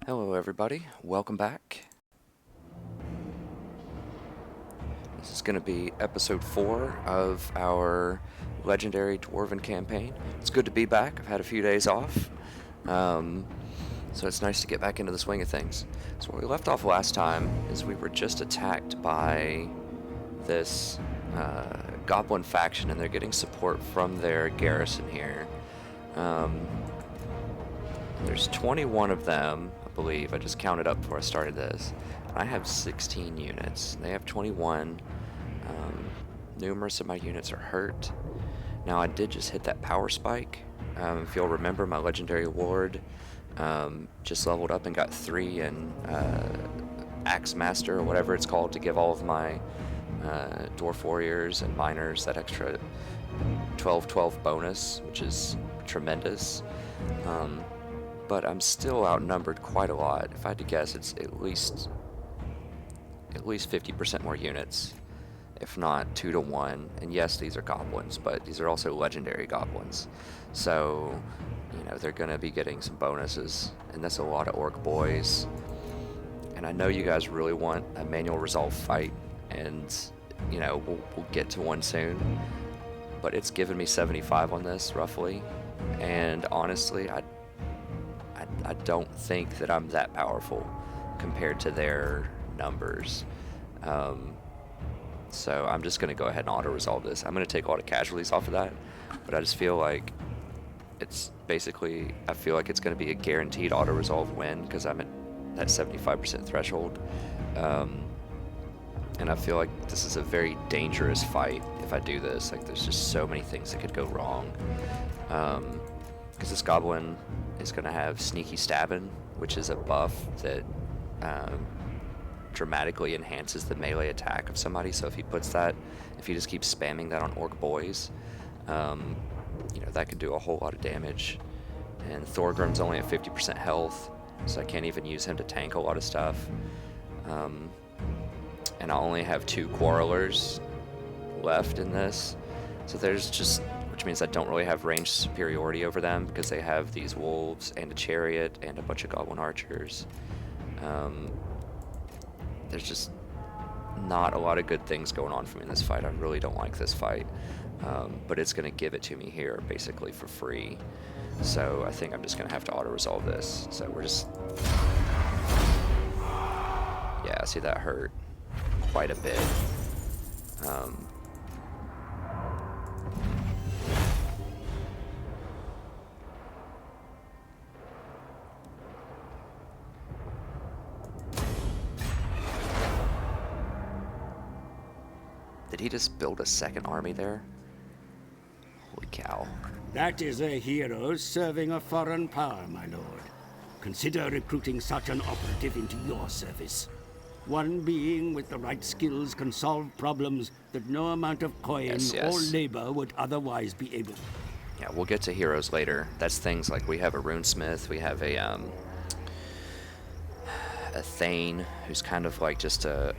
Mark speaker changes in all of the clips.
Speaker 1: Hello everybody, welcome back. This is going to be episode 4 of our legendary Dwarven campaign. It's good to be back. I've had a few days off, so it's nice to get back into the swing of things. So where we left off last time is we were just attacked by this goblin faction, and they're getting support from their garrison here. There's 21 of them, I believe. I just counted up before I started this. I have 16 units. They have 21. Numerous of my units are hurt. Now, I did just hit that power spike. If you'll remember, my legendary award just leveled up and got 3 in Axe Master, or whatever it's called, to give all of my Dwarf Warriors and Miners that extra 12-12 bonus, which is tremendous. But I'm still outnumbered quite a lot. If I had to guess, it's at least 50% more units, if not 2 to 1. And yes, these are goblins, but these are also legendary goblins. So, you know, they're going to be getting some bonuses, and that's a lot of orc boys. And I know you guys really want a manual resolve fight, and, you know, we'll get to one soon. But it's given me 75 on this, roughly. And honestly, I don't think that I'm that powerful compared to their numbers. So I'm just going to go ahead and auto-resolve this. I'm going to take a lot of casualties off of that, but I just feel like it's basically, I feel like it's going to be a guaranteed auto-resolve win because I'm at that 75% threshold. And I feel like this is a very dangerous fight if I do this. Like, there's just so many things that could go wrong. Because this goblin is going to have sneaky stabbing, which is a buff that dramatically enhances the melee attack of somebody. So if he puts that, if he just keeps spamming that on orc boys, you know, that could do a whole lot of damage. And Thorgrim's only at 50% health, so I can't even use him to tank a lot of stuff. And I only have 2 quarrelers left in this, so there's just, which means I don't really have range superiority over them because they have these wolves and a chariot and a bunch of goblin archers. There's just not a lot of good things going on for me in this fight. I really don't like this fight, but it's going to give it to me here basically for free. So I think I'm just going to have to auto-resolve this. So we're just... Yeah, see, that hurt quite a bit. Did he just build a second army there? Holy cow.
Speaker 2: That is a hero serving a foreign power, my lord. Consider recruiting such an operative into your service. One being with the right skills can solve problems that no amount of coin or labor would otherwise be able to.
Speaker 1: Yeah, we'll get to heroes later. That's things like we have a runesmith, we have a Thane, who's kind of like just a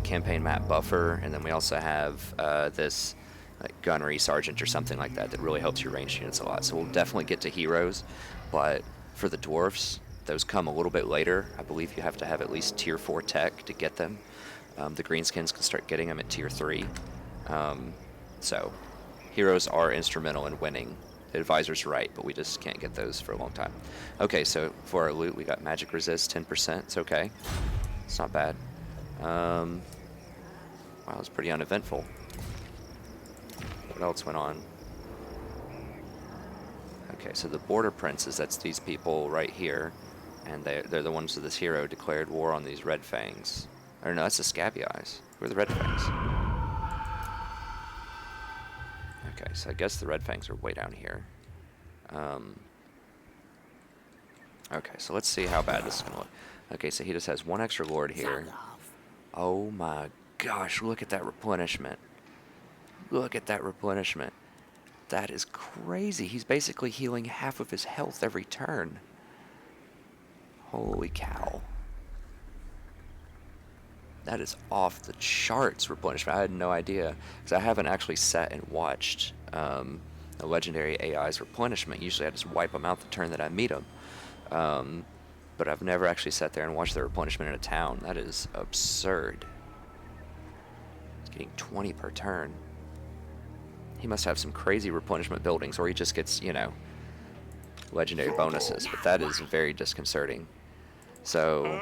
Speaker 1: campaign map buffer, and then we also have this like gunnery sergeant or something like that that really helps your ranged units a lot. So we'll definitely get to heroes, but for the dwarfs, those come a little bit later. I believe you have to have at least tier 4 tech to get them. The greenskins can start getting them at tier 3. So heroes are instrumental in winning. The advisor's right, but we just can't get those for a long time. Okay, so for our loot, we got magic resist 10%. It's okay. It's not bad. Wow, it's pretty uneventful. What else went on? Okay, so the border princes, that's these people right here. And they're the ones of this hero declared war on these red fangs. Or no, that's the scabby eyes. Who are the red fangs? Okay, so I guess the red fangs are way down here. Okay, so let's see how bad this is going to look. Okay, so he just has 1 extra lord here. Oh my gosh, look at that replenishment. Look at that replenishment. That is crazy. He's basically healing half of his health every turn. Holy cow. That is off the charts replenishment. I had no idea, because I haven't actually sat and watched the legendary AI's replenishment. Usually I just wipe them out the turn that I meet them. but I've never actually sat there and watched the replenishment in a town. That is absurd. It's getting 20 per turn. He must have some crazy replenishment buildings, or he just gets, you know, legendary bonuses, but that is very disconcerting. So,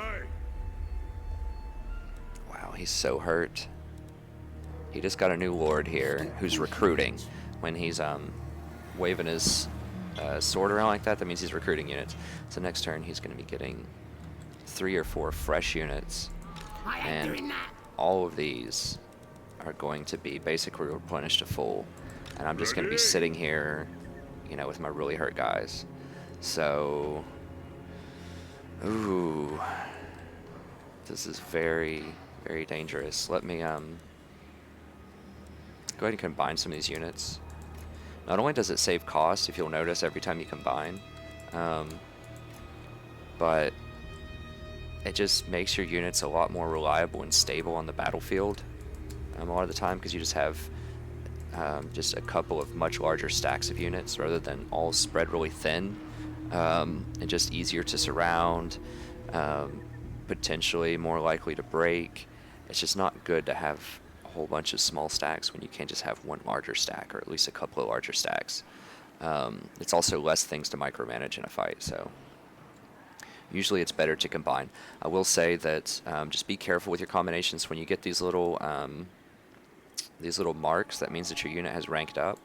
Speaker 1: wow, he's so hurt. He just got a new lord here who's recruiting. When he's waving his sword around like that, that means he's recruiting units. So next turn he's going to be getting 3 or 4 fresh units, and all of these are going to be basically replenished to full. And I'm just going to be sitting here, you know, with my really hurt guys. So, ooh, this is very, very dangerous. Let me go ahead and combine some of these units. Not only does it save cost, if you'll notice, every time you combine, but it just makes your units a lot more reliable and stable on the battlefield a lot of the time, because you just have just a couple of much larger stacks of units rather than all spread really thin, and just easier to surround, potentially more likely to break. It's just not good to have a whole bunch of small stacks when you can just have one larger stack, or at least a couple of larger stacks. It's also less things to micromanage in a fight, so usually it's better to combine. I will say that just be careful with your combinations. When you get these little marks, that means that your unit has ranked up.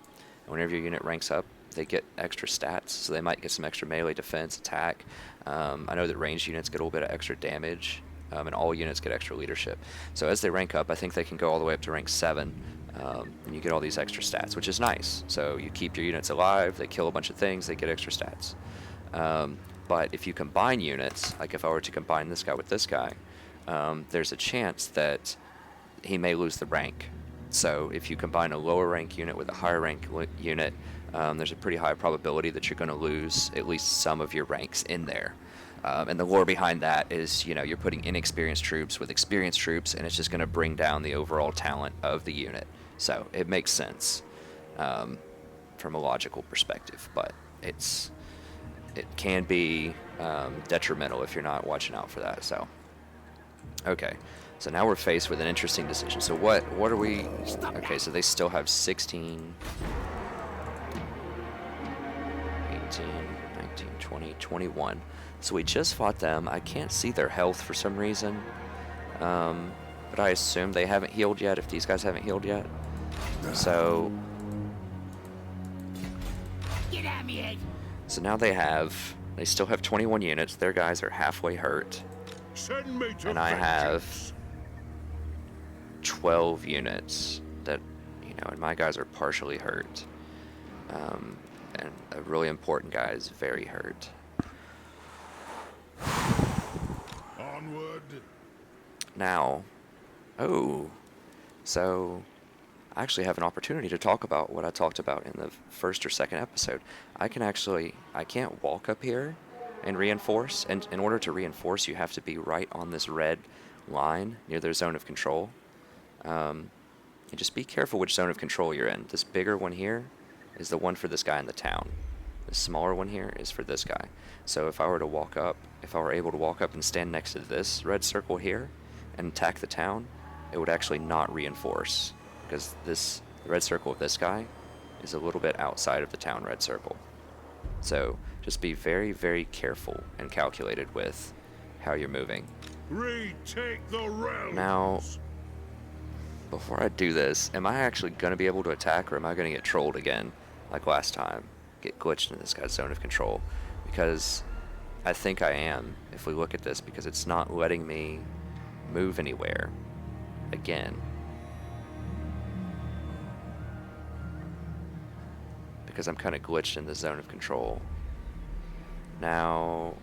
Speaker 1: And whenever your unit ranks up, they get extra stats, so they might get some extra melee, defense, attack. I know that ranged units get a little bit of extra damage, and all units get extra leadership. So as they rank up, I think they can go all the way up to rank 7, and you get all these extra stats, which is nice. So you keep your units alive, they kill a bunch of things, they get extra stats. But if you combine units, like if I were to combine this guy with this guy, there's a chance that he may lose the rank. So if you combine a lower rank unit with a higher rank unit, there's a pretty high probability that you're going to lose at least some of your ranks in there. And the lore behind that is, you know, you're putting inexperienced troops with experienced troops, and it's just going to bring down the overall talent of the unit. So it makes sense from a logical perspective, but it can be detrimental if you're not watching out for that. So, okay. So now we're faced with an interesting decision. So what are we... Okay, so they still have 16, 18, 19, 20, 21. So we just fought them. I can't see their health for some reason. But I assume they haven't healed yet, if these guys haven't healed yet. So...
Speaker 2: Get at me, Ed.
Speaker 1: So now they still have 21 units. Their guys are halfway hurt.
Speaker 3: Send me to
Speaker 1: And I have 12 units that, you know, and my guys are partially hurt. And a really important guy is very hurt.
Speaker 3: Onward.
Speaker 1: Now, so I actually have an opportunity to talk about what I talked about in the first or second episode. I can't walk up here and reinforce, and in order to reinforce, you have to be right on this red line near their zone of control. And just be careful which zone of control you're in. This bigger one here is the one for this guy in the town. The smaller one here is for this guy. So if I were able to walk up and stand next to this red circle here and attack the town, it would actually not reinforce, because the red circle of this guy is a little bit outside of the town red circle. So just be very, very careful and calculated with how you're moving.
Speaker 3: Retake the realms.
Speaker 1: Now, before I do this, am I actually going to be able to attack, or am I going to get trolled again like last time? Get glitched into this guy's zone of control? Because I think I am, if we look at this, because it's not letting me move anywhere again. Because I'm kind of glitched in the zone of control. Now,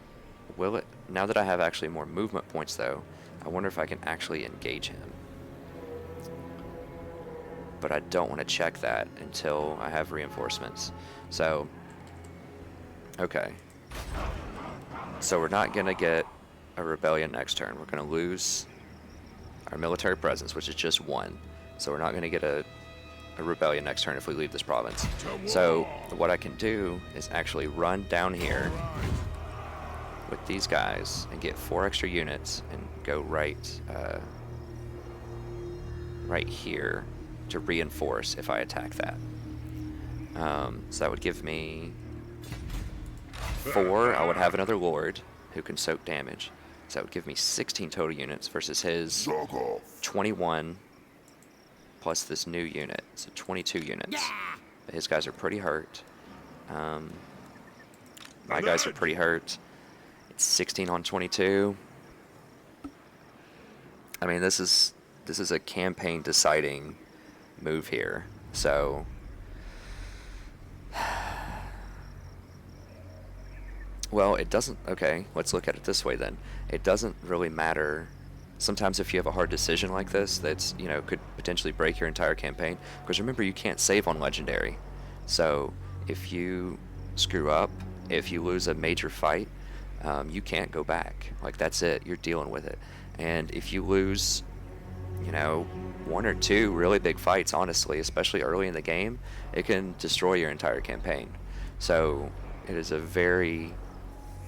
Speaker 1: now that I have actually more movement points though, I wonder if I can actually engage him. But I don't want to check that until I have reinforcements. So, okay. So we're not going to get a rebellion next turn. We're going to lose our military presence, which is just 1. So we're not going to get a rebellion next turn if we leave this province. So what I can do is actually run down here with these guys and get 4 extra units and go right here to reinforce if I attack that. So that would give me 4. I would have another lord who can soak damage. So that would give me 16 total units versus his 21 plus this new unit. So 22 units. But his guys are pretty hurt. My guys are pretty hurt. It's 16 on 22. I mean, this is a campaign deciding move here. So well, it doesn't. Okay, let's look at it this way then. It doesn't really matter. Sometimes if you have a hard decision like this that's, you know, could potentially break your entire campaign, because remember, you can't save on legendary. So if you screw up, if you lose a major fight, you can't go back. Like, that's it. You're dealing with it. And if you lose, you know, 1 or 2 really big fights, honestly, especially early in the game, it can destroy your entire campaign. So it is a very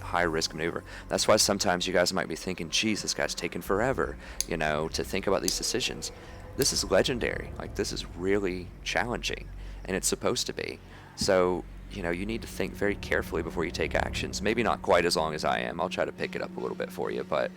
Speaker 1: high risk maneuver. That's why sometimes you guys might be thinking, geez, this guy's taking forever, you know, to think about these decisions. This is legendary. Like, this is really challenging, and it's supposed to be. So, you know, you need to think very carefully before you take actions. Maybe not quite as long as I am. I'll try to pick it up a little bit for you, but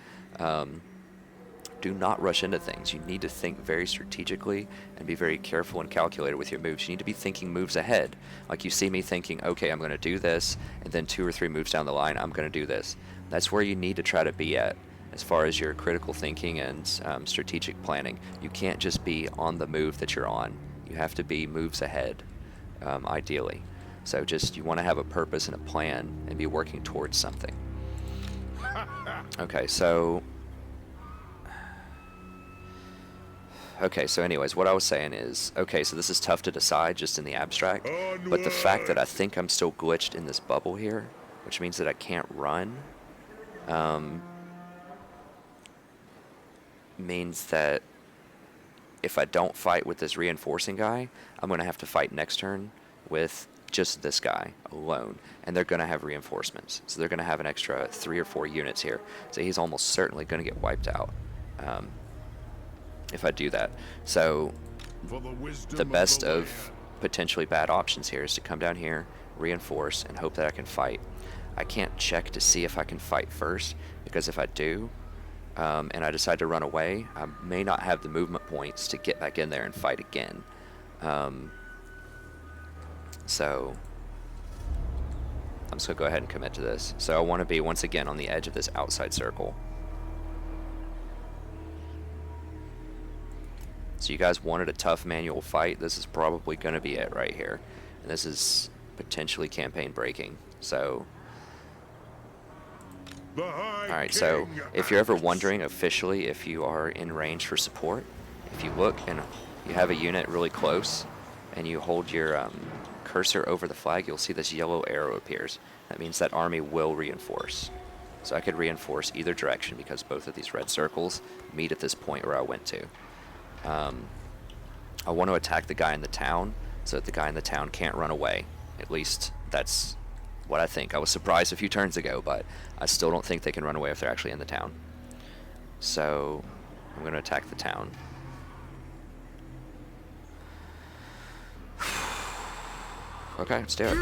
Speaker 1: do not rush into things. You need to think very strategically and be very careful and calculated with your moves. You need to be thinking moves ahead. Like, you see me thinking, okay, I'm going to do this, and then 2 or 3 moves down the line, I'm going to do this. That's where you need to try to be at as far as your critical thinking and strategic planning. You can't just be on the move that you're on. You have to be moves ahead, ideally. So just, you want to have a purpose and a plan and be working towards something. Okay, so anyways, what I was saying is, okay, so this is tough to decide just in the abstract, but the fact that I think I'm still glitched in this bubble here, which means that I can't run, means that if I don't fight with this reinforcing guy, I'm going to have to fight next turn with just this guy alone, and they're going to have reinforcements, so they're going to have an extra 3 or 4 units here, so he's almost certainly going to get wiped out if I do that. So the best of potentially bad options here is to come down here, reinforce, and hope that I can fight. I can't check to see if I can fight first, because if I do, and I decide to run away, I may not have the movement points to get back in there and fight again. So I'm just going to go ahead and commit to this. So I want to be, once again, on the edge of this outside circle. So you guys wanted a tough manual fight. This is probably going to be it right here. And this is potentially campaign breaking. So, alright, so if you're ever wondering officially if you are in range for support, if you look and you have a unit really close and you hold your cursor over the flag, you'll see this yellow arrow appears. That means that army will reinforce. So I could reinforce either direction because both of these red circles meet at this point where I went to. I want to attack the guy in the town so that the guy in the town can't run away. At least that's what I think. I was surprised a few turns ago, but I still don't think they can run away if they're actually in the town. So I'm going to attack the town. Okay, let's do it.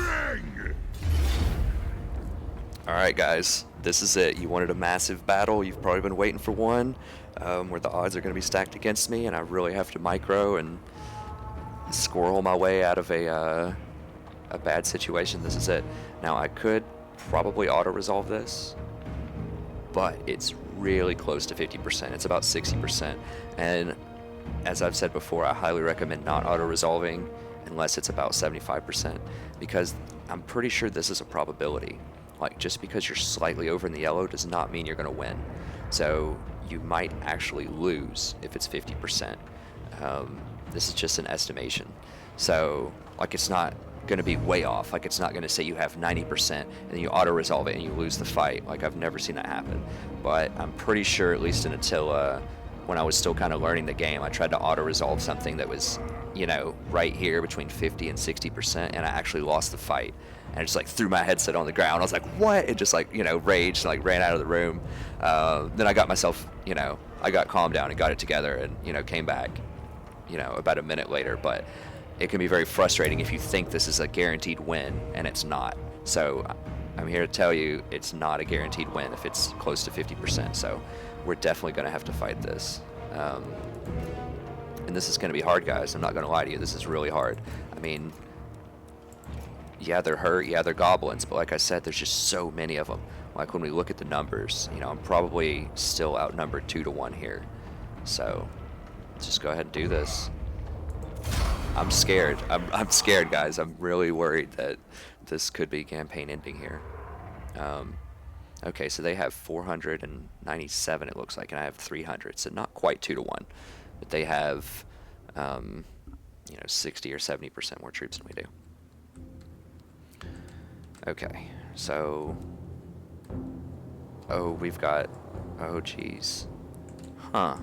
Speaker 1: Alright guys, this is it. You wanted a massive battle. You've probably been waiting for one, where the odds are going to be stacked against me and I really have to micro and squirrel my way out of a bad situation. This is it. Now I could probably auto-resolve this, but it's really close to 50%. It's about 60%. And as I've said before, I highly recommend not auto-resolving unless it's about 75%, because I'm pretty sure this is a probability. Like, just because you're slightly over in the yellow does not mean you're going to win. So you might actually lose if it's 50%. This is just an estimation. So, like, it's not going to be way off. Like, it's not going to say you have 90% and then you auto-resolve it and you lose the fight. Like, I've never seen that happen. But I'm pretty sure, at least in Attila, when I was still kind of learning the game, I tried to auto-resolve something that was, you know, right here between 50 and 60%, and I actually lost the fight. And I just like threw my headset on the ground. I was like, what? It just like, you know, raged and like ran out of the room. Then I got myself, you know, I got calmed down and got it together and, you know, came back, you know, about a minute later. But it can be very frustrating if you think this is a guaranteed win and it's not. So I'm here to tell you it's not a guaranteed win if it's close to 50%. So we're definitely going to have to fight this. And this is going to be hard, guys. I'm not going to lie to you. This is really hard. I mean, yeah, they're hurt. Yeah, they're goblins. But like I said, there's just so many of them. Like when we look at the numbers, you know, I'm probably still outnumbered 2-1 here. So let's just go ahead and do this. I'm scared. I'm scared, guys. I'm really worried that this could be campaign ending here. Okay, so they have 497, it looks like, and I have 300. So not quite 2-1, but they have, you know, 60 or 70% more troops than we do. Okay, so, oh, we've got, oh, geez. Huh.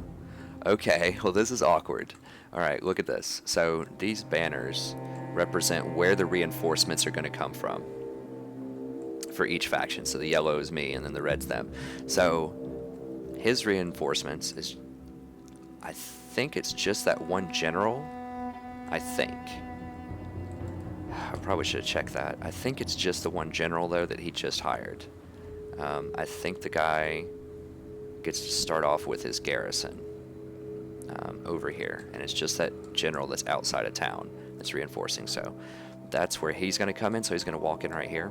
Speaker 1: Okay, well, this is awkward. All right, look at this. So these banners represent where the reinforcements are going to come from for each faction. So the yellow is me, and then the red's them. So his reinforcements is, I think it's just that one general. I think. I probably should have checked that. I think it's just the one general, though, that he just hired. I think the guy gets to start off with his garrison over here, and it's just that general that's outside of town that's reinforcing. So that's where he's going to come in. So he's going to walk in right here.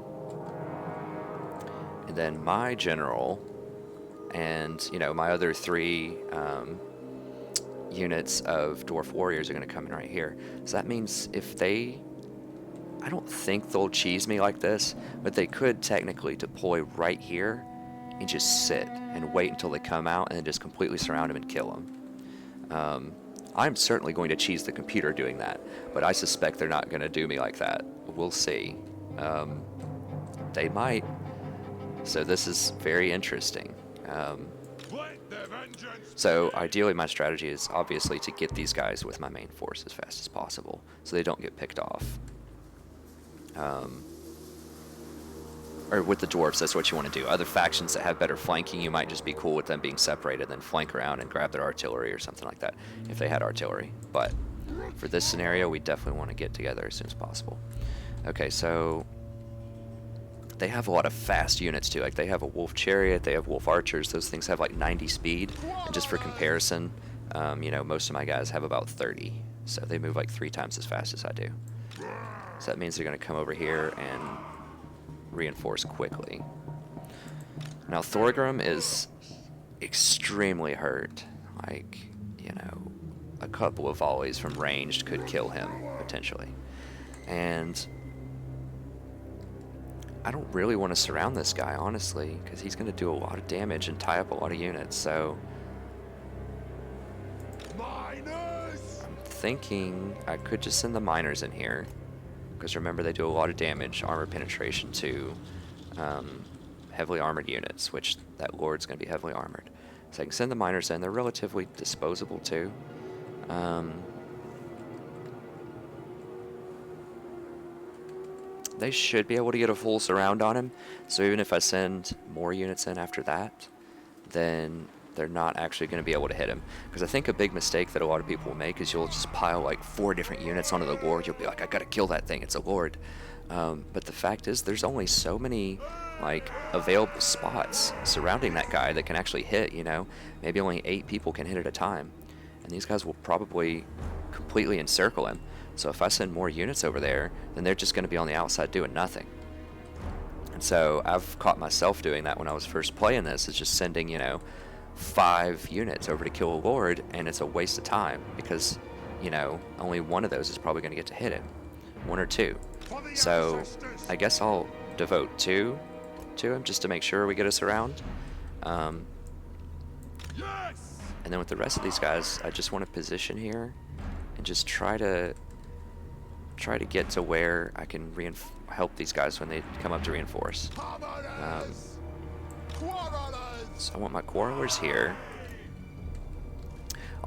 Speaker 1: And then my general and, you know, my other 3 units of dwarf warriors are going to come in right here. So that means if they, I don't think they'll cheese me like this, but they could technically deploy right here and just sit and wait until they come out and then just completely surround him and kill him. I'm certainly going to cheese the computer doing that, but I suspect they're not going to do me like that. We'll see. They might. So this is very interesting. So ideally my strategy is obviously to get these guys with my main force as fast as possible so they don't get picked off. Or with the dwarfs, that's what you want to do. Other factions that have better flanking, you might just be cool with them being separated, then flank around and grab their artillery or something like that, if they had artillery. But for this scenario, we definitely want to get together as soon as possible. Okay, so they have a lot of fast units too. Like they have a wolf chariot, they have wolf archers. Those things have like 90 speed. And just for comparison, you know, most of my guys have about 30. So they move like 3 times as fast as I do. So that means they're going to come over here and reinforce quickly. Now Thorgrim is extremely hurt. Like, you know, a couple of volleys from ranged could kill him potentially. And I don't really want to surround this guy, honestly, because he's going to do a lot of damage and tie up a lot of units. So
Speaker 3: Miners!
Speaker 1: I'm thinking I could just send the miners in here, because remember they do a lot of damage, armor penetration to heavily armored units, which that lord's going to be heavily armored. So I can send the miners in. They're relatively disposable too. They should be able to get a full surround on him. So even if I send more units in after that, then they're not actually going to be able to hit him. Because I think a big mistake that a lot of people will make is you'll just pile like 4 different units onto the lord. You'll be like, I gotta kill that thing, it's a lord. But the fact is there's only so many like available spots surrounding that guy that can actually hit, you know. Maybe only 8 people can hit at a time. And these guys will probably completely encircle him. So if I send more units over there, then they're just going to be on the outside doing nothing. And so I've caught myself doing that when I was first playing this, is just sending, you know, 5 units over to kill a lord, and it's a waste of time because, you know, only one of those is probably going to get to hit him. 1 or 2. So I guess I'll devote 2 to him just to make sure we get us around. And then with the rest of these guys, I just want to position here and just try to get to where I can help these guys when they come up to reinforce. So I want my quarrelers here.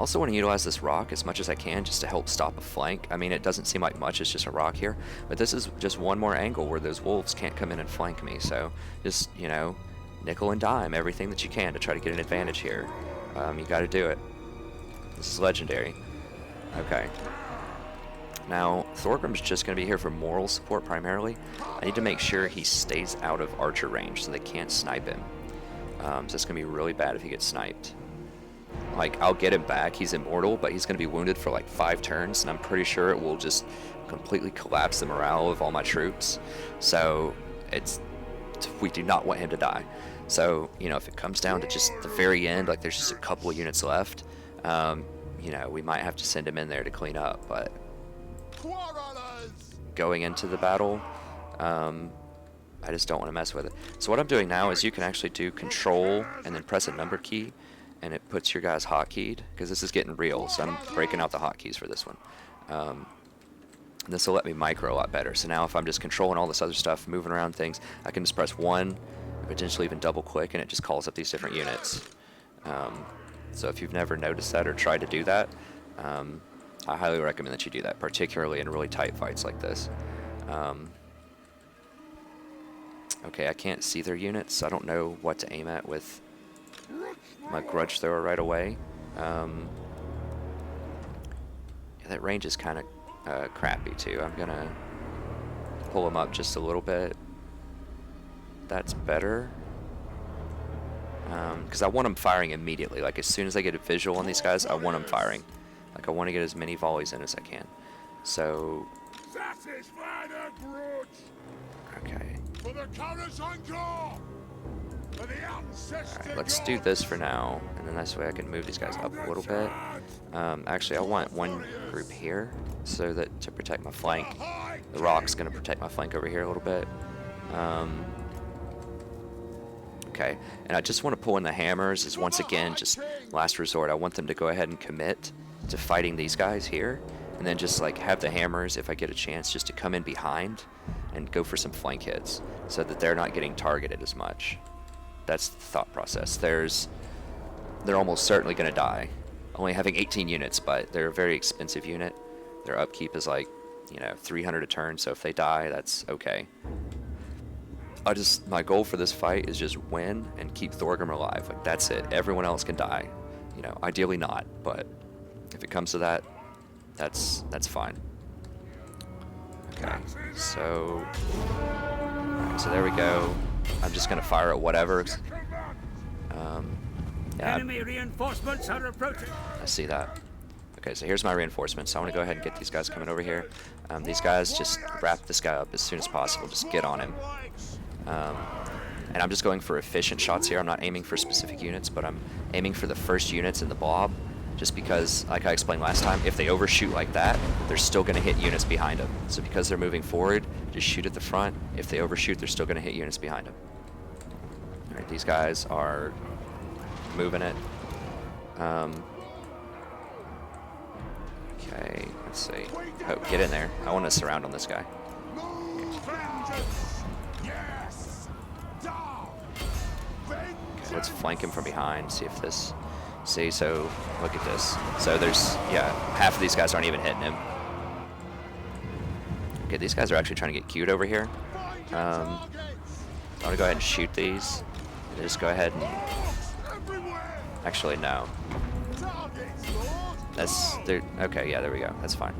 Speaker 1: Also want to utilize this rock as much as I can just to help stop a flank. I mean, it doesn't seem like much, it's just a rock here, but this is just one more angle where those wolves can't come in and flank me. So just, you know, nickel and dime everything that you can to try to get an advantage here. You got to do it. This is legendary. Okay. Now, Thorgrim's just going to be here for moral support primarily. I need to make sure he stays out of archer range so they can't snipe him. So it's going to be really bad if he gets sniped. Like, I'll get him back, he's immortal, but he's going to be wounded for like 5 turns, and I'm pretty sure it will just completely collapse the morale of all my troops. So, we do not want him to die. So, you know, if it comes down to just the very end, like there's just a couple of units left, you know, we might have to send him in there to clean up, but going into the battle, I just don't want to mess with it. So what I'm doing now is you can actually do control and then press a number key, and it puts your guys hotkeyed, because this is getting real, so I'm breaking out the hotkeys for this one. This will let me micro a lot better. So now if I'm just controlling all this other stuff, moving around things, I can just press 1, potentially even double click, and it just calls up these different units. So if you've never noticed that or tried to do that, I highly recommend that you do that, particularly in really tight fights like this. Okay, I can't see their units, so I don't know what to aim at with my grudge thrower right away. Yeah, that range is kind of crappy too. I'm gonna pull them up just a little bit. That's better. Because I want them firing immediately. Like, as soon as I get a visual on these guys, I want them firing. Like, I want to get as many volleys in as I can. So... okay. Alright, let's do this for now, and then this way I can move these guys up a little bit. Actually, I want one group here, so that to protect my flank. The rock's going to protect my flank over here a little bit. Okay, and I just want to pull in the hammers as, once again, just last resort. I want them to go ahead and commit to fighting these guys here, and then just like have the hammers, if I get a chance, just to come in behind and go for some flank hits so that they're not getting targeted as much. That's the thought process. They're almost certainly going to die, only having 18 units, but they're a very expensive unit. Their upkeep is like, you know, 300 a turn, so if they die, that's okay. My goal for this fight is just win and keep Thorgrim alive. Like, that's it. Everyone else can die. You know, ideally not, but if it comes to that, that's fine. Okay, so there we go. I'm just gonna fire at whatever. Yeah,
Speaker 2: Enemy reinforcements are approaching.
Speaker 1: I see that. Okay, so here's my reinforcements. So I want to go ahead and get these guys coming over here. These guys, just wrap this guy up as soon as possible. Just get on him. And I'm just going for efficient shots here. I'm not aiming for specific units, but I'm aiming for the first units in the blob, just because, like I explained last time, if they overshoot like that, they're still going to hit units behind them. So because they're moving forward, just shoot at the front. If they overshoot, they're still going to hit units behind them. All right, these guys are moving it. Okay, let's see. Oh, get in there. I want to surround on this guy. Okay, let's flank him from behind, see if this... See, so look at this. So there's, yeah, half of these guys aren't even hitting him. Okay, these guys are actually trying to get queued over here. I want to go ahead and shoot these. And just go ahead and... Actually, no. That's... Okay, yeah, there we go. That's fine.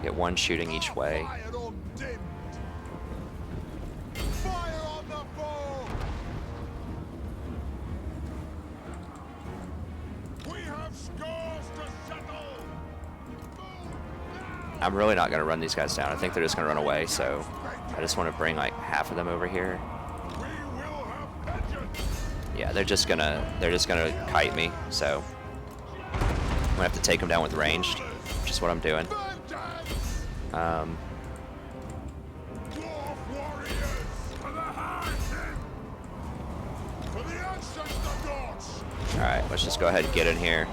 Speaker 1: Get one shooting each way. I'm really not going to run these guys down. I think they're just going to run away, so I just want to bring like half of them over here. Yeah, they're just gonna kite me, so I'm gonna have to take them down with ranged, which is what I'm doing. Alright, let's just go ahead and get in here.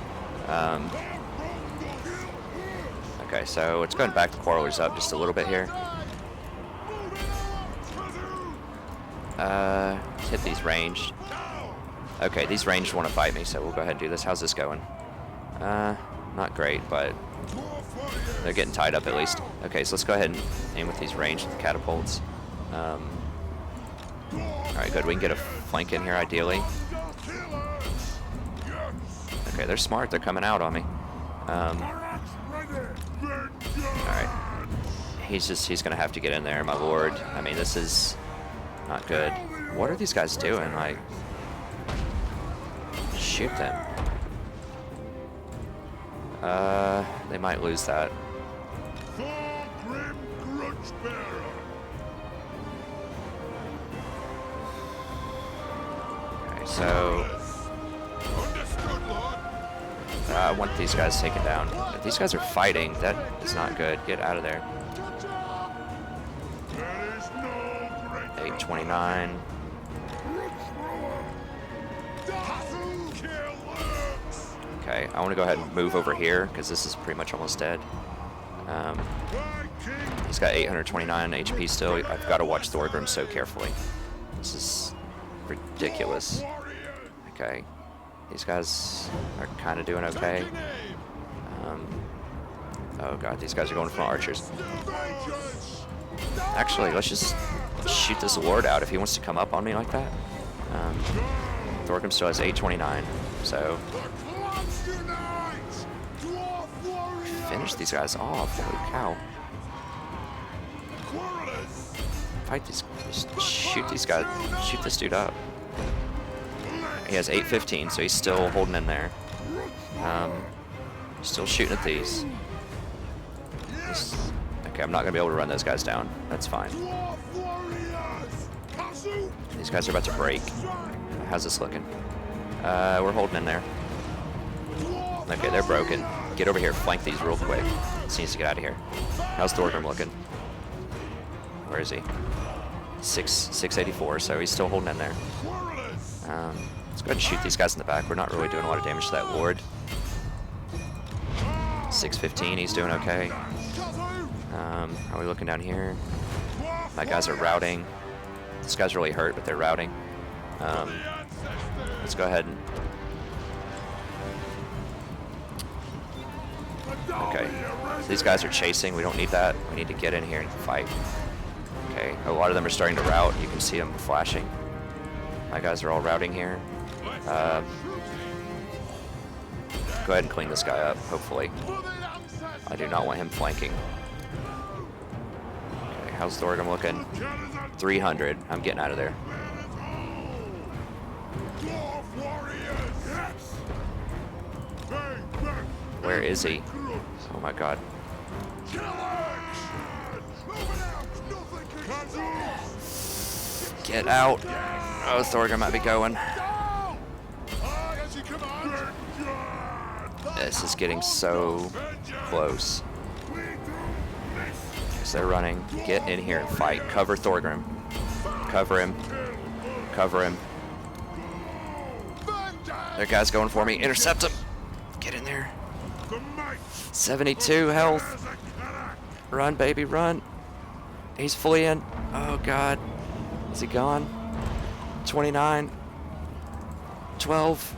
Speaker 1: Okay, so let's go ahead and back the quarrelers up just a little bit here. Let's hit these ranged. Okay, these ranged want to fight me, so we'll go ahead and do this. How's this going? Not great, but they're getting tied up at least. Okay, so let's go ahead and aim with these ranged catapults. Alright, good. We can get a flank in here, ideally. Okay, they're smart. They're coming out on me. Alright. He's going to have to get in there, my lord. I mean, this is not good. What are these guys doing? Like, shoot them. They might lose that. Okay, so I want these guys taken down. If these guys are fighting, that is not good. Get out of there. 829. Okay, I want to go ahead and move over here because this is pretty much almost dead. He's got 829 HP still. I've got to watch Thorgrim so carefully. This is ridiculous. Okay, these guys are kind of doing okay. Oh god, these guys are going for archers. Actually, let's just shoot this lord out if he wants to come up on me like that. Thorgrim still has 829, so finish these guys off. Holy cow! Fight these. Just shoot these guys. Shoot this dude up. He has 815, so he's still holding in there. Still shooting at these. Okay, I'm not gonna be able to run those guys down. That's fine. These guys are about to break. How's this looking? We're holding in there. Okay, they're broken. Get over here, flank these real quick. This needs to get out of here. How's Thorgrim looking? Where is he? 684, so he's still holding in there. Let's go ahead and shoot these guys in the back. We're not really doing a lot of damage to that lord. 615, he's doing okay. How are we looking down here? My guys are routing. This guy's really hurt, but they're routing. Let's go ahead and... Okay, so these guys are chasing. We don't need that. We need to get in here and fight. Okay, a lot of them are starting to rout. You can see them flashing. My guys are all routing here. Go ahead and clean this guy up, hopefully. I do not want him flanking. Okay, how's Thorgrim looking? 300. I'm getting out of there. Where is he? Oh my god. Get out. Oh, Thorgrim might be going. This is getting so close. So they're running. Get in here and fight. Cover Thorgrim. Cover him. Cover him. There, guys going for me. Intercept him. Get in there. 72 health. Run, baby, run. He's fleeing. Oh, God. Is he gone? 29. 12.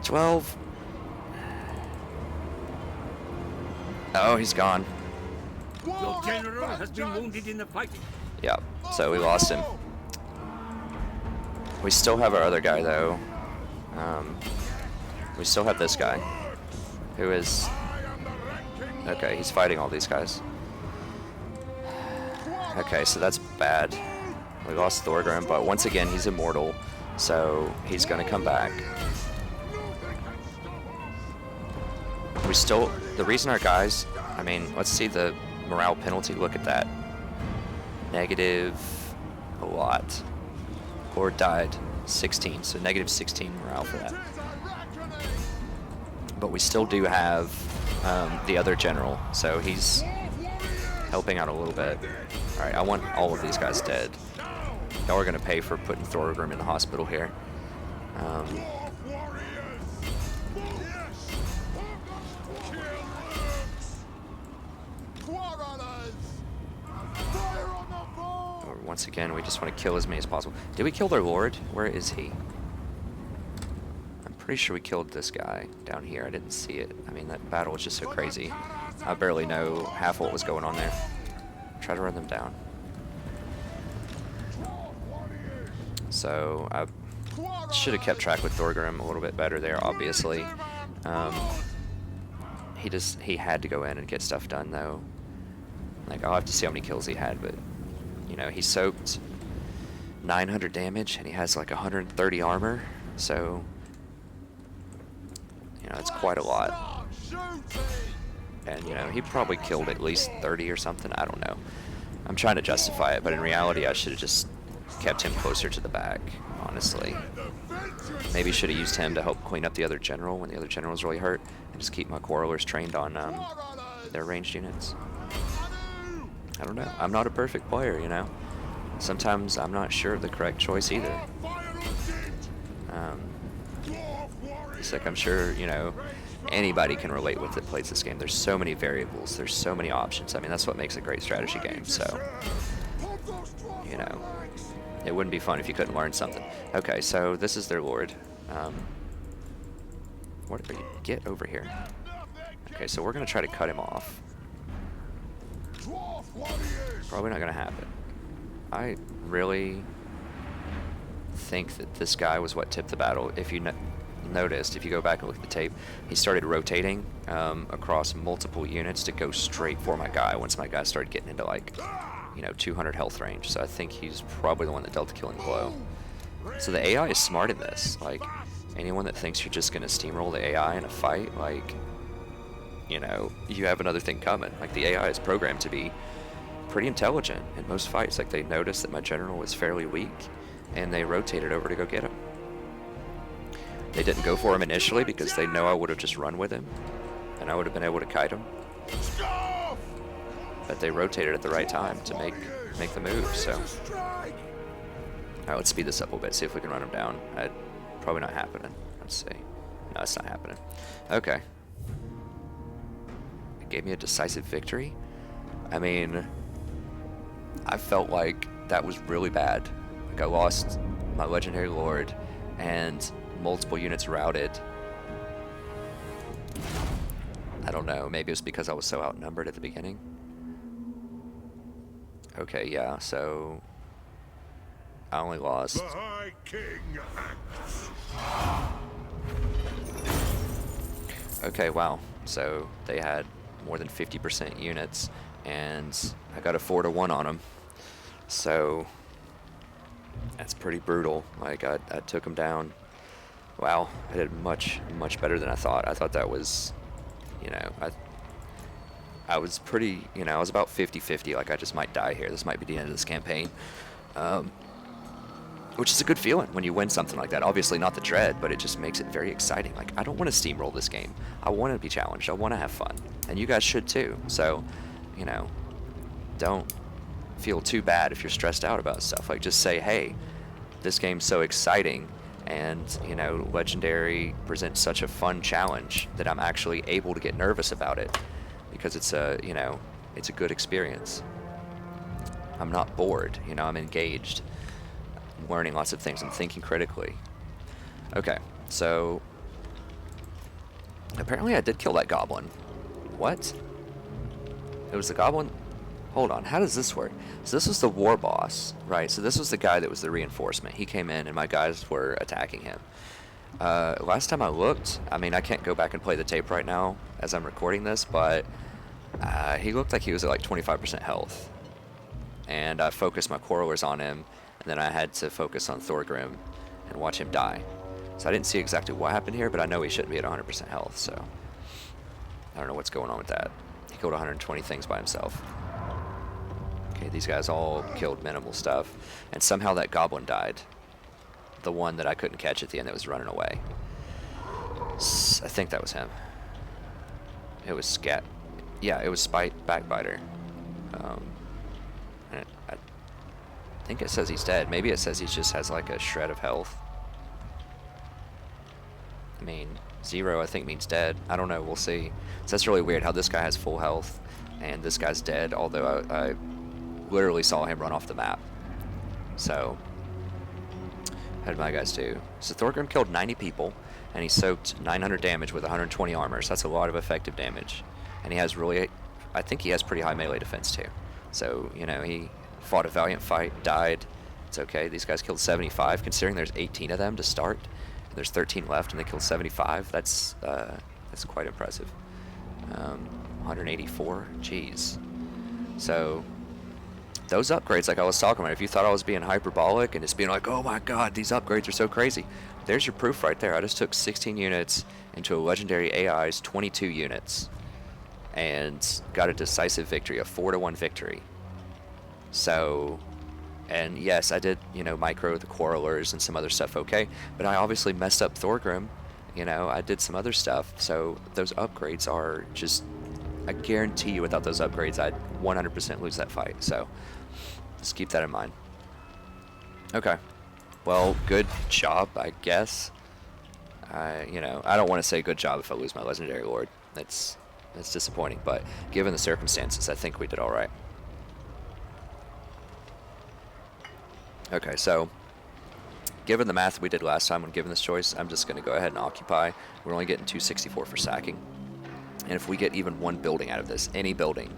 Speaker 1: 12. Oh, he's gone.
Speaker 2: Your general has been wounded in the fighting.
Speaker 1: Yep, so we lost him. We still have our other guy, though. We still have this guy, who is... Okay, he's fighting all these guys. Okay, so that's bad. We lost Thorgrim, but once again, he's immortal, so he's gonna come back. We still... The reason our guys... I mean, let's see the morale penalty. Look at that. Negative... a lot. Or died. 16, so negative 16 morale for that. But we still do have the other general, so he's helping out a little bit. Alright, I want all of these guys dead. Y'all are going to pay for putting Thorgrim in the hospital here. Once again, we just want to kill as many as possible. Did we kill their lord? Where is he? I'm Pretty sure we killed this guy down here. I didn't see it. I mean, that battle was just so crazy. I barely know half what was going on there. Try to run them down. So I should have kept track with Thorgrim a little bit better there, obviously. He had to go in and get stuff done, though. Like, I'll have to see how many kills he had, but, you know, he soaked 900 damage, and he has like 130 armor, so, you know, it's quite a lot. And, you know, he probably killed at least 30 or something, I don't know. I'm trying to justify it, but in reality, I should have just kept him closer to the back, honestly. Maybe should have used him to help clean up the other general when the other general was really hurt, and just keep my quarrelers trained on their ranged units. I don't know. I'm not a perfect player, you know. Sometimes I'm not sure of the correct choice either. It's like I'm sure, you know, anybody can relate with it plays this game. There's so many variables. There's so many options. I mean, that's what makes a great strategy game. So, you know, it wouldn't be fun if you couldn't learn something. Okay, so this is their lord. What are you? Get over here. Okay, so we're going to try to cut him off. Probably not going to happen. I really think that this guy was what tipped the battle. If you noticed, if you go back and look at the tape, he started rotating across multiple units to go straight for my guy once my guy started getting into, like, you know, 200 health range. So I think he's probably the one that dealt the killing blow. So the AI is smart in this. Like, anyone that thinks you're just going to steamroll the AI in a fight, like, you know, you have another thing coming. Like, the AI is programmed to be pretty intelligent in most fights. Like, they noticed that my general was fairly weak, and they rotated over to go get him. They didn't go for him initially because they know I would have just run with him, and I would have been able to kite him. But they rotated at the right time to make the move, so. Alright, let's speed this up a little bit, see if we can run him down. Probably not happening. Let's see. No, it's not happening. Okay. It gave me a decisive victory. I mean, I felt like that was really bad. Like, I lost my legendary lord and multiple units routed. I don't know, maybe it was because I was so outnumbered at the beginning. Okay, yeah, so I only lost.
Speaker 3: The High King acts.
Speaker 1: Okay, wow. So they had more than 50% units, and I got a 4-to-1 on them. So that's pretty brutal. Like, I took them down. Wow, I did much better than I thought. I thought that was, you know, I was pretty, you know, I was about 50-50. Like, I just might die here. This might be the end of this campaign. Which is a good feeling when you win something like that. Obviously not the dread, but it just makes it very exciting. Like, I don't want to steamroll this game. I want to be challenged. I want to have fun. And you guys should too. So, you know, don't feel too bad if you're stressed out about stuff. Like, just say, hey, this game's so exciting, and, you know, Legendary presents such a fun challenge that I'm actually able to get nervous about it because it's a, you know, it's a good experience. I'm not bored, you know, I'm engaged. I'm learning lots of things. I'm thinking critically. Okay, so apparently I did kill that goblin. What? It was the goblin? Hold on, how does this work? So this was the war boss, right? So this was the guy that was the reinforcement. He came in and my guys were attacking him. Last time I looked, I mean, I can't go back and play the tape right now as I'm recording this, but he looked like he was at like 25% health. And I focused my quarrelers on him, and then I had to focus on Thorgrim and watch him die. So I didn't see exactly what happened here, but I know he shouldn't be at 100% health, so I don't know what's going on with that. He killed 120 things by himself. Okay, these guys all killed minimal stuff, and somehow that goblin died. The one that I couldn't catch at the end that was running away. I think that was him. It was Scat. Yeah, it was Spite Backbiter. And I think it says he's dead. Maybe it says he just has like a shred of health. I mean, 0 I think means dead. I don't know, we'll see. So that's really weird how this guy has full health and this guy's dead, although I literally saw him run off the map. So How did my guys do? So Thorgrim killed 90 people, and he soaked 900 damage with 120 armor, so that's a lot of effective damage. And he has really, I think he has pretty high melee defense too. So, you know, he fought a valiant fight, died. It's okay. These guys killed 75, considering there's 18 of them to start, and there's 13 left, and they killed 75. That's quite impressive. 184, jeez. So those upgrades, like I was talking about, if you thought I was being hyperbolic and just being like, oh my god, these upgrades are so crazy, there's your proof right there. I just took 16 units into a legendary AI's 22 units and got a decisive victory, a 4-1 victory. So, and yes, I did, you know, micro the Quarrelers and some other stuff, okay, but I obviously messed up Thorgrim. You know, I did some other stuff, so those upgrades are just, I guarantee you without those upgrades, I'd 100% lose that fight, so just keep that in mind. Okay, well, good job, I guess. You know, I don't want to say good job if I lose my Legendary Lord. That's disappointing, but given the circumstances, I think we did all right. Okay, so given the math we did last time when given this choice, I'm just going to go ahead and occupy. We're only getting 264 for sacking. And if we get even one building out of this, any building,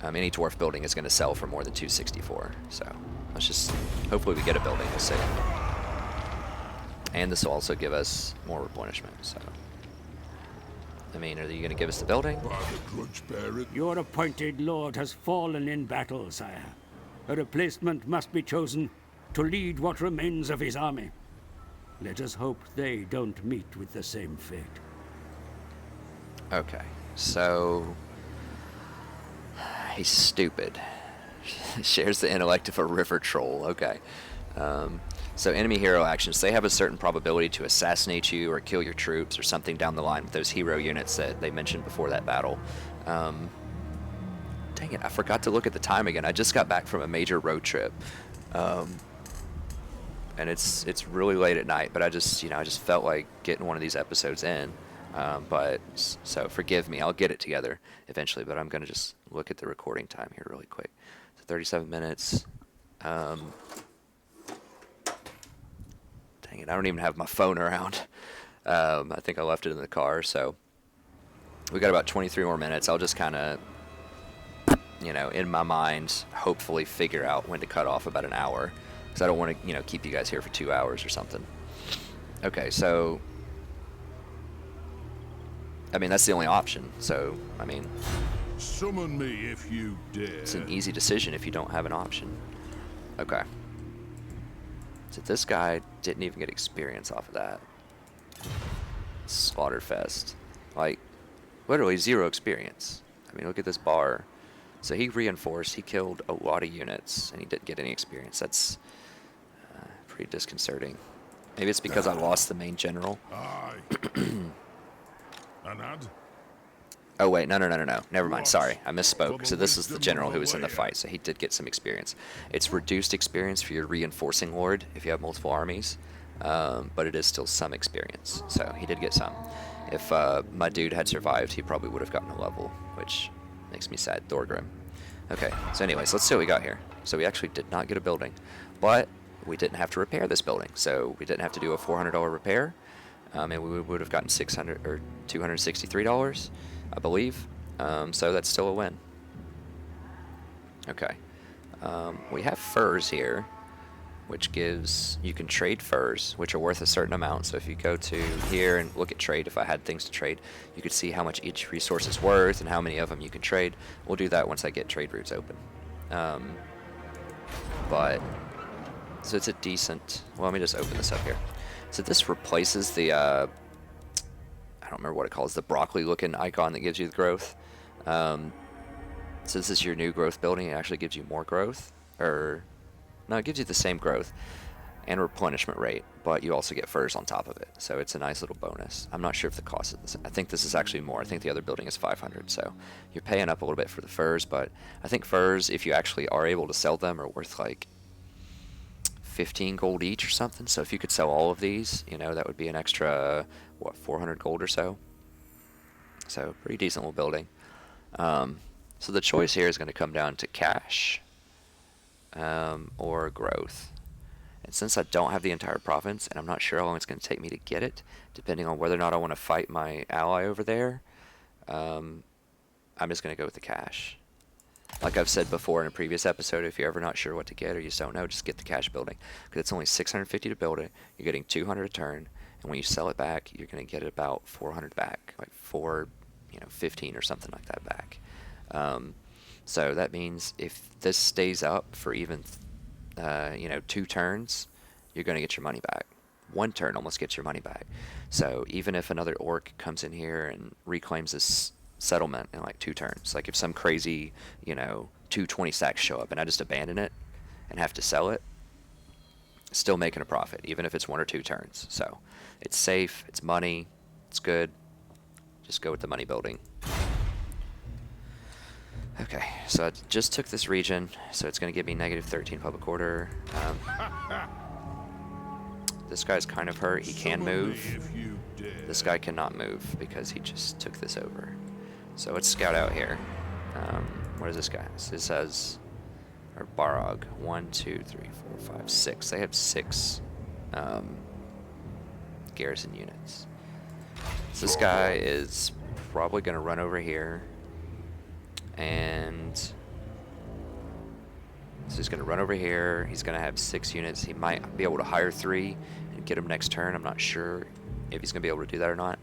Speaker 1: any dwarf building is going to sell for more than 264. So let's just, hopefully we get a building, we'll see. And this will also give us more replenishment, so. I mean, are you going to give us the building?
Speaker 2: Your appointed lord has fallen in battle, sire. A replacement must be chosen to lead what remains of his army. Let us hope they don't meet with the same fate.
Speaker 1: Okay, so he's stupid. Shares the intellect of a river troll. Okay. So enemy hero actions, they have a certain probability to assassinate you or kill your troops or something down the line with those hero units that they mentioned before that battle. Dang it, I forgot to look at the time again. I just got back from a major road trip. And it's really late at night, but I just felt like getting one of these episodes in. So forgive me, I'll get it together eventually, but I'm going to just look at the recording time here really quick. So 37 minutes. Dang it, I don't even have my phone around. I think I left it in the car, so we got about 23 more minutes. I'll just kind of, you know, in my mind, hopefully figure out when to cut off about an hour, because I don't want to, you know, keep you guys here for 2 hours or something. Okay, so I mean, that's the only option, so, I mean,
Speaker 3: summon me if you dare.
Speaker 1: It's an easy decision if you don't have an option. Okay. So this guy didn't even get experience off of that. Slaughterfest. Like, literally 0 experience. I mean, look at this bar. So he reinforced, he killed a lot of units, and he didn't get any experience. That's pretty disconcerting. Maybe it's because I lost the main general.
Speaker 3: Aye. Anad?
Speaker 1: Oh wait, no. Never mind, sorry. I misspoke. So this is the general who was in the fight, so he did get some experience. It's reduced experience for your reinforcing lord if you have multiple armies, but it is still some experience, so he did get some. If my dude had survived, he probably would have gotten a level, which makes me sad. Thorgrim. Okay, so anyways, let's see what we got here. So we actually did not get a building, but we didn't have to repair this building, so we didn't have to do a $400 repair, and we would have gotten $600 or $263. I believe, so that's still a win. Okay, we have furs here, which gives, you can trade furs, which are worth a certain amount. So if you go to here and look at trade, if I had things to trade, you could see how much each resource is worth and how many of them you can trade. We'll do that once I get trade routes open. But, so it's a decent, well, let me just open this up here. So this replaces the, I don't remember what it calls, the broccoli looking icon that gives you the growth. So this is your new growth building. It actually gives you more growth, or no, it gives you the same growth and replenishment rate, but you also get furs on top of it. So it's a nice little bonus. I'm not sure if the cost is, I think this is actually more. I think the other building is 500, so you're paying up a little bit for the furs, but I think furs, if you actually are able to sell them, are worth like 15 gold each or something. So if you could sell all of these, you know, that would be an extra, what, 400 gold or so. So pretty decent little building. So the choice here is going to come down to cash or growth. And since I don't have the entire province, and I'm not sure how long it's going to take me to get it, depending on whether or not I want to fight my ally over there, I'm just going to go with the cash. Like I've said before in a previous episode, if you're ever not sure what to get or you just don't know, just get the cash building. Because it's only 650 to build it, you're getting 200 a turn, and when you sell it back, you're going to get about 400 back, like 15 or something like that back. So that means if this stays up for even 2 turns, you're going to get your money back. 1 turn almost gets your money back. So even if another orc comes in here and reclaims this settlement in like 2 turns, like if some crazy 220 sacks show up and I just abandon it and have to sell it, still making a profit, even if it's 1 or 2 turns. So it's safe, it's money, it's good. Just go with the money building. Okay, so I just took this region, so it's going to give me -13 public order. This guy's kind of hurt. He can move. This guy cannot move because he just took this over. So let's scout out here. What is this guy? This says, or Barog. 1, 2, 3, 4, 5, 6. They have 6 garrison units. So this guy is probably going to run over here. And so he's going to run over here. He's going to have 6 units. He might be able to hire 3 and get him next turn. I'm not sure if he's going to be able to do that or not.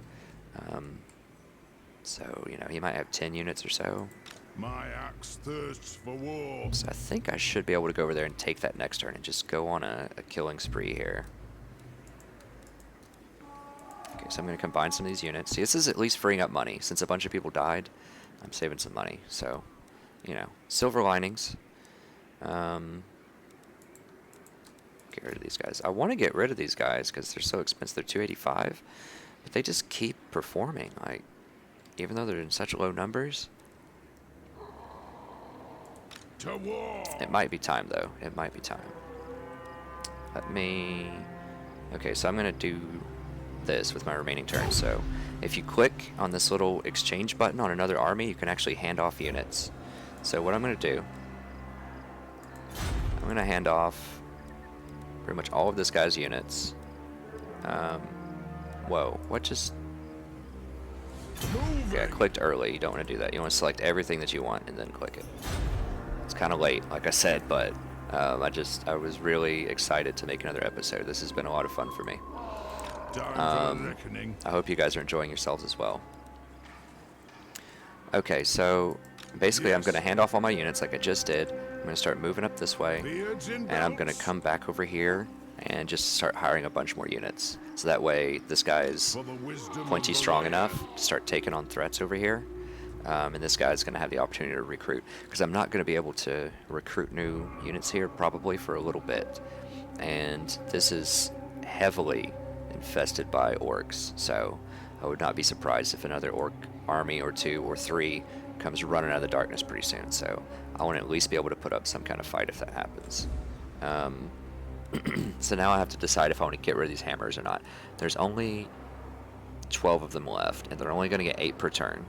Speaker 1: So, he might have 10 units or so.
Speaker 3: My axe thirsts for war.
Speaker 1: So I think I should be able to go over there and take that next turn and just go on a killing spree here. Okay, so I'm going to combine some of these units. See, this is at least freeing up money. Since a bunch of people died, I'm saving some money. So, silver linings. Get rid of these guys. I want to get rid of these guys because they're so expensive. They're 285, but they just keep performing. Like, even though they're in such low numbers.
Speaker 3: To war.
Speaker 1: It might be time, though. It might be time. Okay, so I'm going to do this with my remaining turns. So if you click on this little exchange button on another army, you can actually hand off units. So what I'm going to do, I'm going to hand off pretty much all of this guy's units. Whoa, what just... Okay, I clicked early. You don't want to do that. You want to select everything that you want and then click it. It's kind of late, like I said, but I was really excited to make another episode. This has been a lot of fun for me. I hope you guys are enjoying yourselves as well. Okay, so basically I'm going to hand off all my units like I just did. I'm going to start moving up this way, and I'm going to come back over here and just start hiring a bunch more units. So that way this guy's plenty strong enough to start taking on threats over here. And this guy's going to have the opportunity to recruit, because I'm not going to be able to recruit new units here probably for a little bit. And this is heavily infested by orcs, so I would not be surprised if another orc army or 2 or 3 comes running out of the darkness pretty soon. So I want to at least be able to put up some kind of fight if that happens. So now I have to decide if I want to get rid of these hammers or not. There's only 12 of them left, and they're only going to get 8 per turn.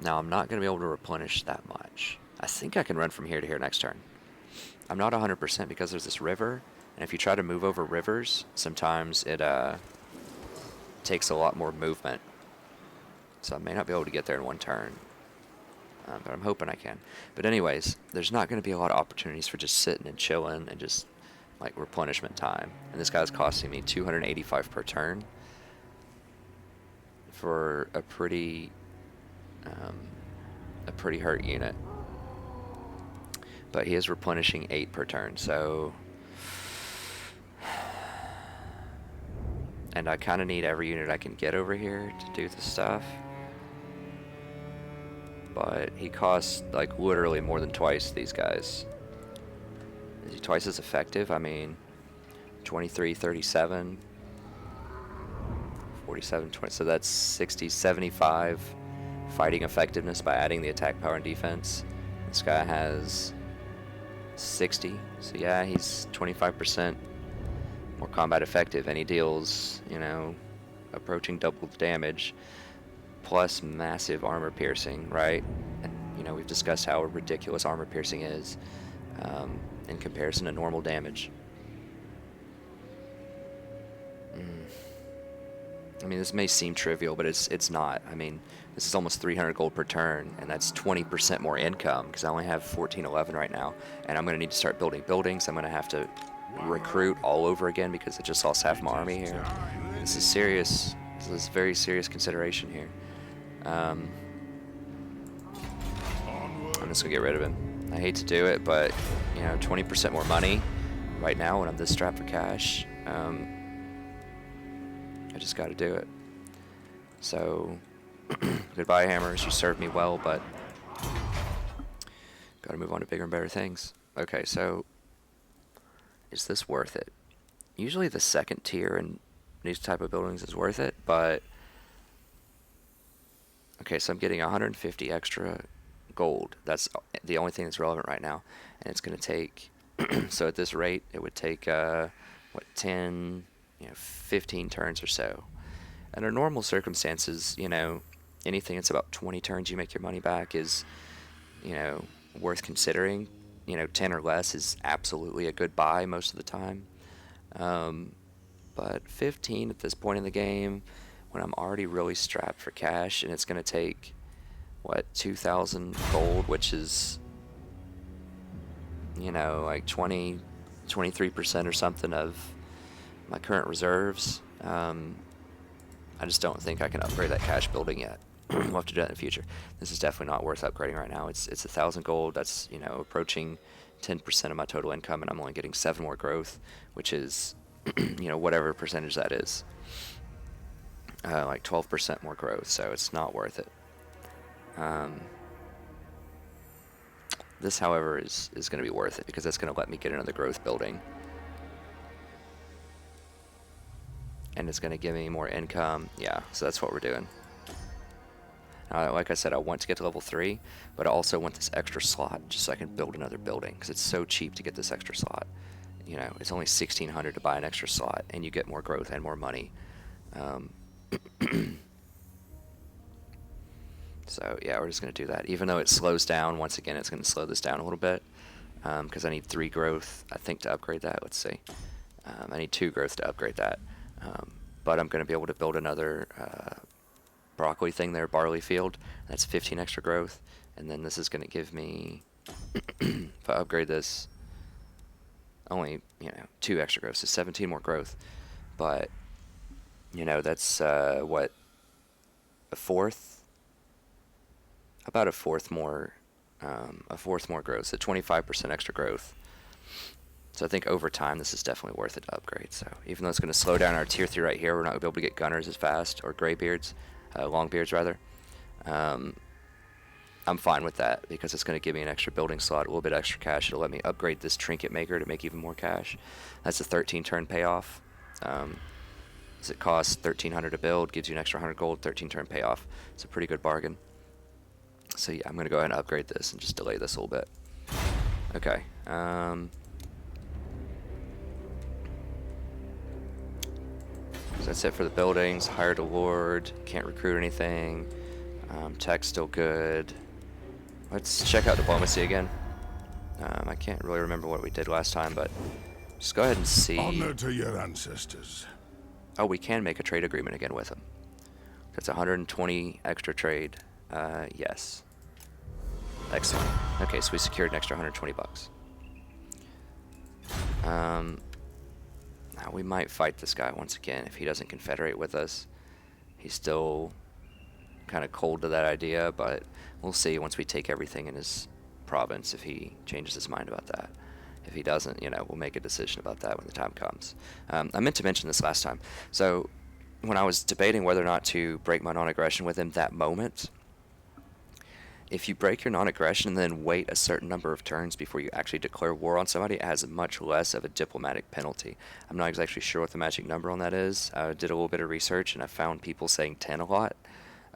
Speaker 1: Now I'm not going to be able to replenish that much. I think I can run from here to here next turn. I'm not 100% because there's this river, and if you try to move over rivers, sometimes it takes a lot more movement. So I may not be able to get there in 1 turn. But I'm hoping I can. But anyways, there's not going to be a lot of opportunities for just sitting and chilling and just like replenishment time. And this guy's costing me 285 per turn for a pretty hurt unit. But he is replenishing 8 per turn, so... And I kind of need every unit I can get over here to do the stuff. But he costs, like, literally more than twice these guys. Is he twice as effective? I mean, 23, 37, 47, 20, so that's 60, 75 fighting effectiveness by adding the attack power and defense. This guy has 60, so yeah, he's 25% more combat effective, and he deals, approaching double the damage, plus massive armor piercing, right? And, we've discussed how ridiculous armor piercing is in comparison to normal damage. I mean, this may seem trivial, but it's not. I mean, this is almost 300 gold per turn, and that's 20% more income because I only have 1411 right now, and I'm going to need to start building buildings. I'm going to have to recruit all over again because I just lost half my army here. This is serious. This is very serious consideration here. I'm just going to get rid of him. I hate to do it, but, you know, 20% more money right now when I'm this strapped for cash. I just got to do it. So, goodbye, hammers. You served me well, but got to move on to bigger and better things. Okay, so is this worth it? Usually the second tier in these type of buildings is worth it, but okay, so I'm getting 150 extra gold. That's the only thing that's relevant right now, and it's going to take so at this rate it would take what, 10, 15 turns or so. Under normal circumstances, anything that's about 20 turns you make your money back is worth considering. 10 or less is absolutely a good buy most of the time, but 15 at this point in the game when I'm already really strapped for cash, and it's going to take what, 2,000 gold, which is like 23% or something of my current reserves. I just don't think I can upgrade that cash building yet. We'll have to do that in the future. This is definitely not worth upgrading right now. It's 1,000 gold. That's approaching 10% of my total income, and I'm only getting 7 more growth, which is whatever percentage that is, like 12% more growth. So it's not worth it. This, however, is going to be worth it because that's going to let me get another growth building. And it's going to give me more income. Yeah, so that's what we're doing. Like I said, I want to get to level 3, but I also want this extra slot just so I can build another building because it's so cheap to get this extra slot. It's only 1,600 to buy an extra slot, and you get more growth and more money. So yeah, we're just going to do that. Even though it slows down, once again, it's going to slow this down a little bit because I need 3 growth, I think, to upgrade that. Let's see. I need 2 growth to upgrade that. But I'm going to be able to build another broccoli thing there, barley field. That's 15 extra growth. And then this is going to give me, if I upgrade this, only 2 extra growth, so 17 more growth. But that's what, about a fourth more growth, so 25% extra growth. So I think over time this is definitely worth it to upgrade. So even though it's going to slow down our tier 3 right here, we're not going to be able to get gunners as fast, or graybeards, longbeards rather. I'm fine with that because it's going to give me an extra building slot, a little bit extra cash. It'll let me upgrade this trinket maker to make even more cash. That's a 13 turn payoff. It costs 1,300 to build, gives you an extra 100 gold, 13 turn payoff. It's a pretty good bargain. So yeah, I'm going to go ahead and upgrade this and just delay this a little bit. Okay. So that's it for the buildings. Hired a lord. Can't recruit anything. Tech's still good. Let's check out diplomacy again. I can't really remember what we did last time, but just go ahead and see.
Speaker 3: Honor to your ancestors.
Speaker 1: Oh, we can make a trade agreement again with them. That's 120 extra trade. Yes. Excellent. Okay, so we secured an extra 120 bucks. Now we might fight this guy once again if he doesn't confederate with us. He's still kind of cold to that idea, but we'll see once we take everything in his province if he changes his mind about that. If he doesn't, we'll make a decision about that when the time comes. I meant to mention this last time. So when I was debating whether or not to break my non-aggression with him that moment, if you break your non-aggression and then wait a certain number of turns before you actually declare war on somebody, it has much less of a diplomatic penalty. I'm not exactly sure what the magic number on that is. I did a little bit of research and I found people saying 10 a lot.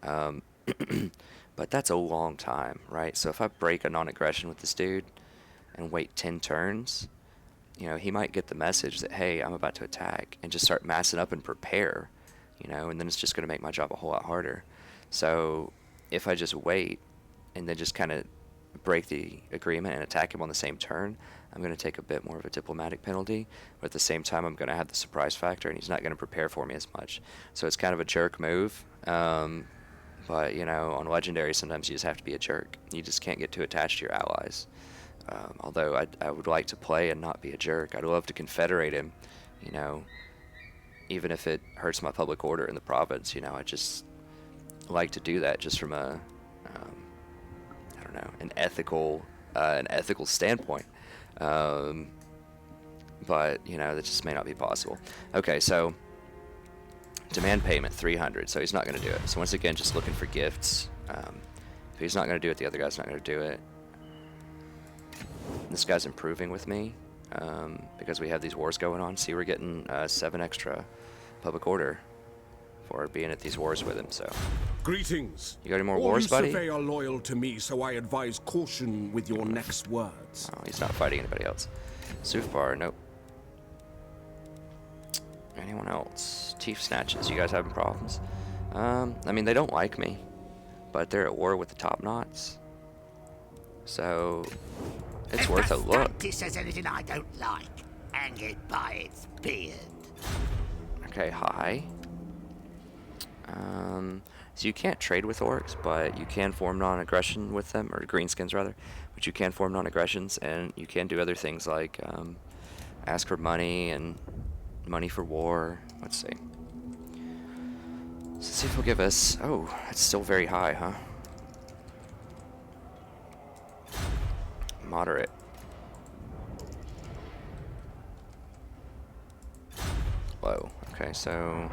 Speaker 1: But that's a long time, right? So if I break a non-aggression with this dude and wait 10 turns, he might get the message that, hey, I'm about to attack, and just start massing up and prepare, and then it's just going to make my job a whole lot harder. So if I just wait and then just kind of break the agreement and attack him on the same turn, I'm going to take a bit more of a diplomatic penalty, but at the same time, I'm going to have the surprise factor, and he's not going to prepare for me as much. So it's kind of a jerk move. But, you know, on Legendary, sometimes you just have to be a jerk. You just can't get too attached to your allies. Although I would like to play and not be a jerk. I'd love to confederate him, you know, even if it hurts my public order in the province. You know, I just like to do that just from a, I don't know, an ethical standpoint. But, you know, that just may not be possible. Okay, so demand payment, 300, so he's not going to do it. So once again, just looking for gifts. If he's not going to do it, the other guy's not going to do it. This guy's improving with me because we have these wars going on. See, we're getting 7 extra public order for being at these wars with him, so.
Speaker 4: Greetings.
Speaker 1: You got any more wars, buddy?
Speaker 4: All you survey are loyal to me, so I advise caution with your next words.
Speaker 1: Oh, he's not fighting anybody else. Sufbar, nope. Anyone else? Teeth snatches. You guys having problems? I mean, they don't like me, but they're at war with the top knots. So it's worth a look.
Speaker 5: If says anything I don't like, hang it by its beard.
Speaker 1: Okay, hi. So you can't trade with orcs, but you can form non-aggression with them, or greenskins rather. But you can form non-aggressions, and you can do other things like ask for money and money for war. Let's see. Let's see if he'll give us. Oh, it's still very high, huh? Moderate. Low. Okay, so.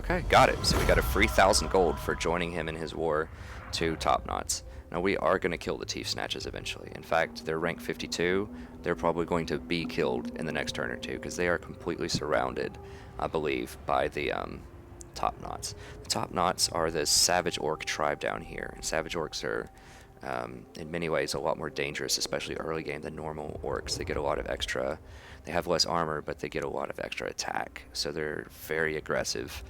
Speaker 1: Okay, got it. So we got a free 1,000 gold for joining him in his war to top knots. Now we are going to kill the Teeth Snatches eventually. In fact, they're rank 52. They're probably going to be killed in the next turn or two because they are completely surrounded, I believe, by the top knots. The top knots are the savage orc tribe down here. And savage orcs are, in many ways, a lot more dangerous, especially early game, than normal orcs. They get a lot of extra. They have less armor, but they get a lot of extra attack. So they're very aggressive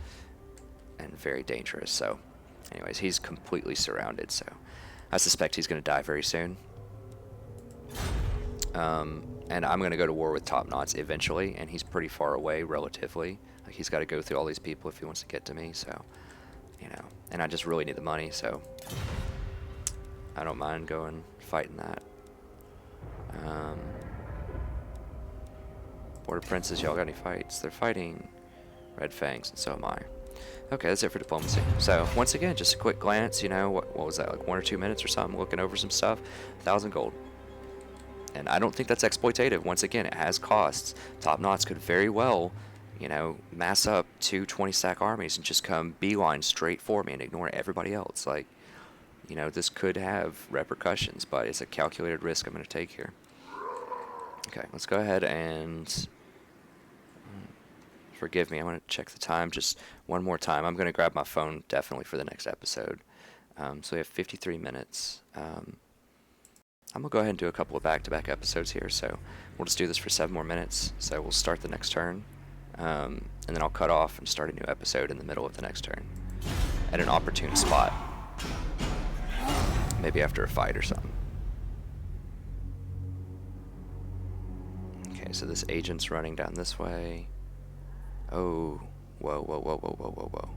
Speaker 1: and very dangerous. So, anyways, he's completely surrounded. So I suspect he's going to die very soon. And I'm going to go to war with top knots eventually, and he's pretty far away relatively. Like, he's got to go through all these people if he wants to get to me, so, you know. And I just really need the money, so I don't mind going fighting that. Border Princes, y'all got any fights? They're fighting Red Fangs, and so am I. Okay, that's it for diplomacy. So, once again, just a quick glance, you know, what was that, like 1 or 2 minutes or something, looking over some stuff, 1,000 gold. And I don't think that's exploitative. Once again, it has costs. Top knots could very well, you know, mass up 2 20-stack armies and just come beeline straight for me and ignore everybody else. Like, you know, this could have repercussions, but it's a calculated risk I'm going to take here. Okay, let's go ahead and... Forgive me, I'm going to check the time just one more time. I'm going to grab my phone definitely for the next episode. So we have 53 minutes. I'm going to go ahead and do a couple of back-to-back episodes here. So we'll just do this for 7 more minutes. So we'll start the next turn. And then I'll cut off and start a new episode in the middle of the next turn. At an opportune spot. Maybe after a fight or something. Okay, so this agent's running down this way. Oh, whoa, whoa, whoa, whoa, whoa, whoa, whoa.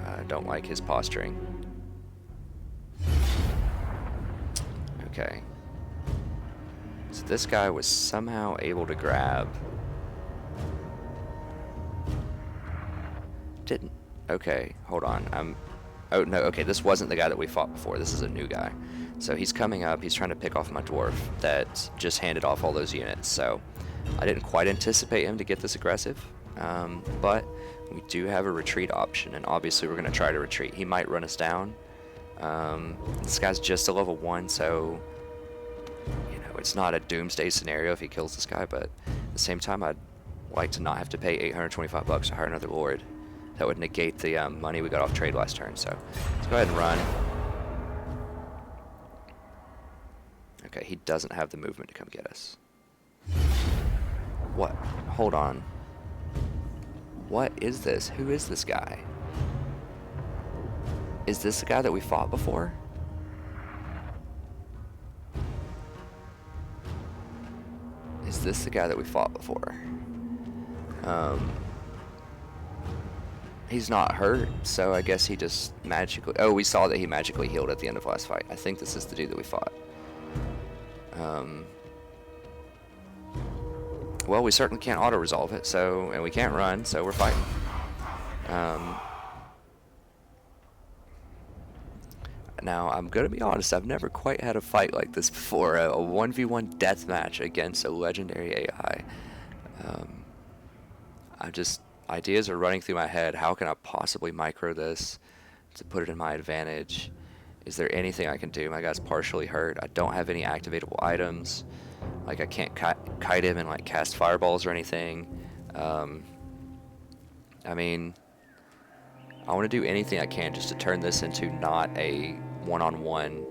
Speaker 1: I don't like his posturing. Okay. So this guy was somehow able to grab... Didn't... Okay, hold on. Oh, no, okay, this wasn't the guy that we fought before. This is a new guy. So he's coming up. He's trying to pick off my dwarf that just handed off all those units. So I didn't quite anticipate him to get this aggressive. But we do have a retreat option, and obviously we're going to try to retreat. He might run us down. This guy's just a level 1, so, you know, it's not a doomsday scenario if he kills this guy, but at the same time, I'd like to not have to pay 825 bucks to hire another lord. That would negate the money we got off trade last turn, so let's go ahead and run. Okay, he doesn't have the movement to come get us. What? Hold on. What is this? Who is this guy? Is this the guy that we fought before? Is this the guy that we fought before? He's not hurt, so I guess he just magically... Oh, we saw that he magically healed at the end of last fight. I think this is the dude that we fought. Well, we certainly can't auto-resolve it, so... And we can't run, so we're fighting. Now, I'm gonna be honest, I've never quite had a fight like this before. A 1v1 deathmatch against a legendary AI. Ideas are running through my head. How can I possibly micro this to put it in my advantage? Is there anything I can do? My guy's partially hurt. I don't have any activatable items. Like, I can't kite him and like cast fireballs or anything. I mean, I want to do anything I can just to turn this into not a one-on-one,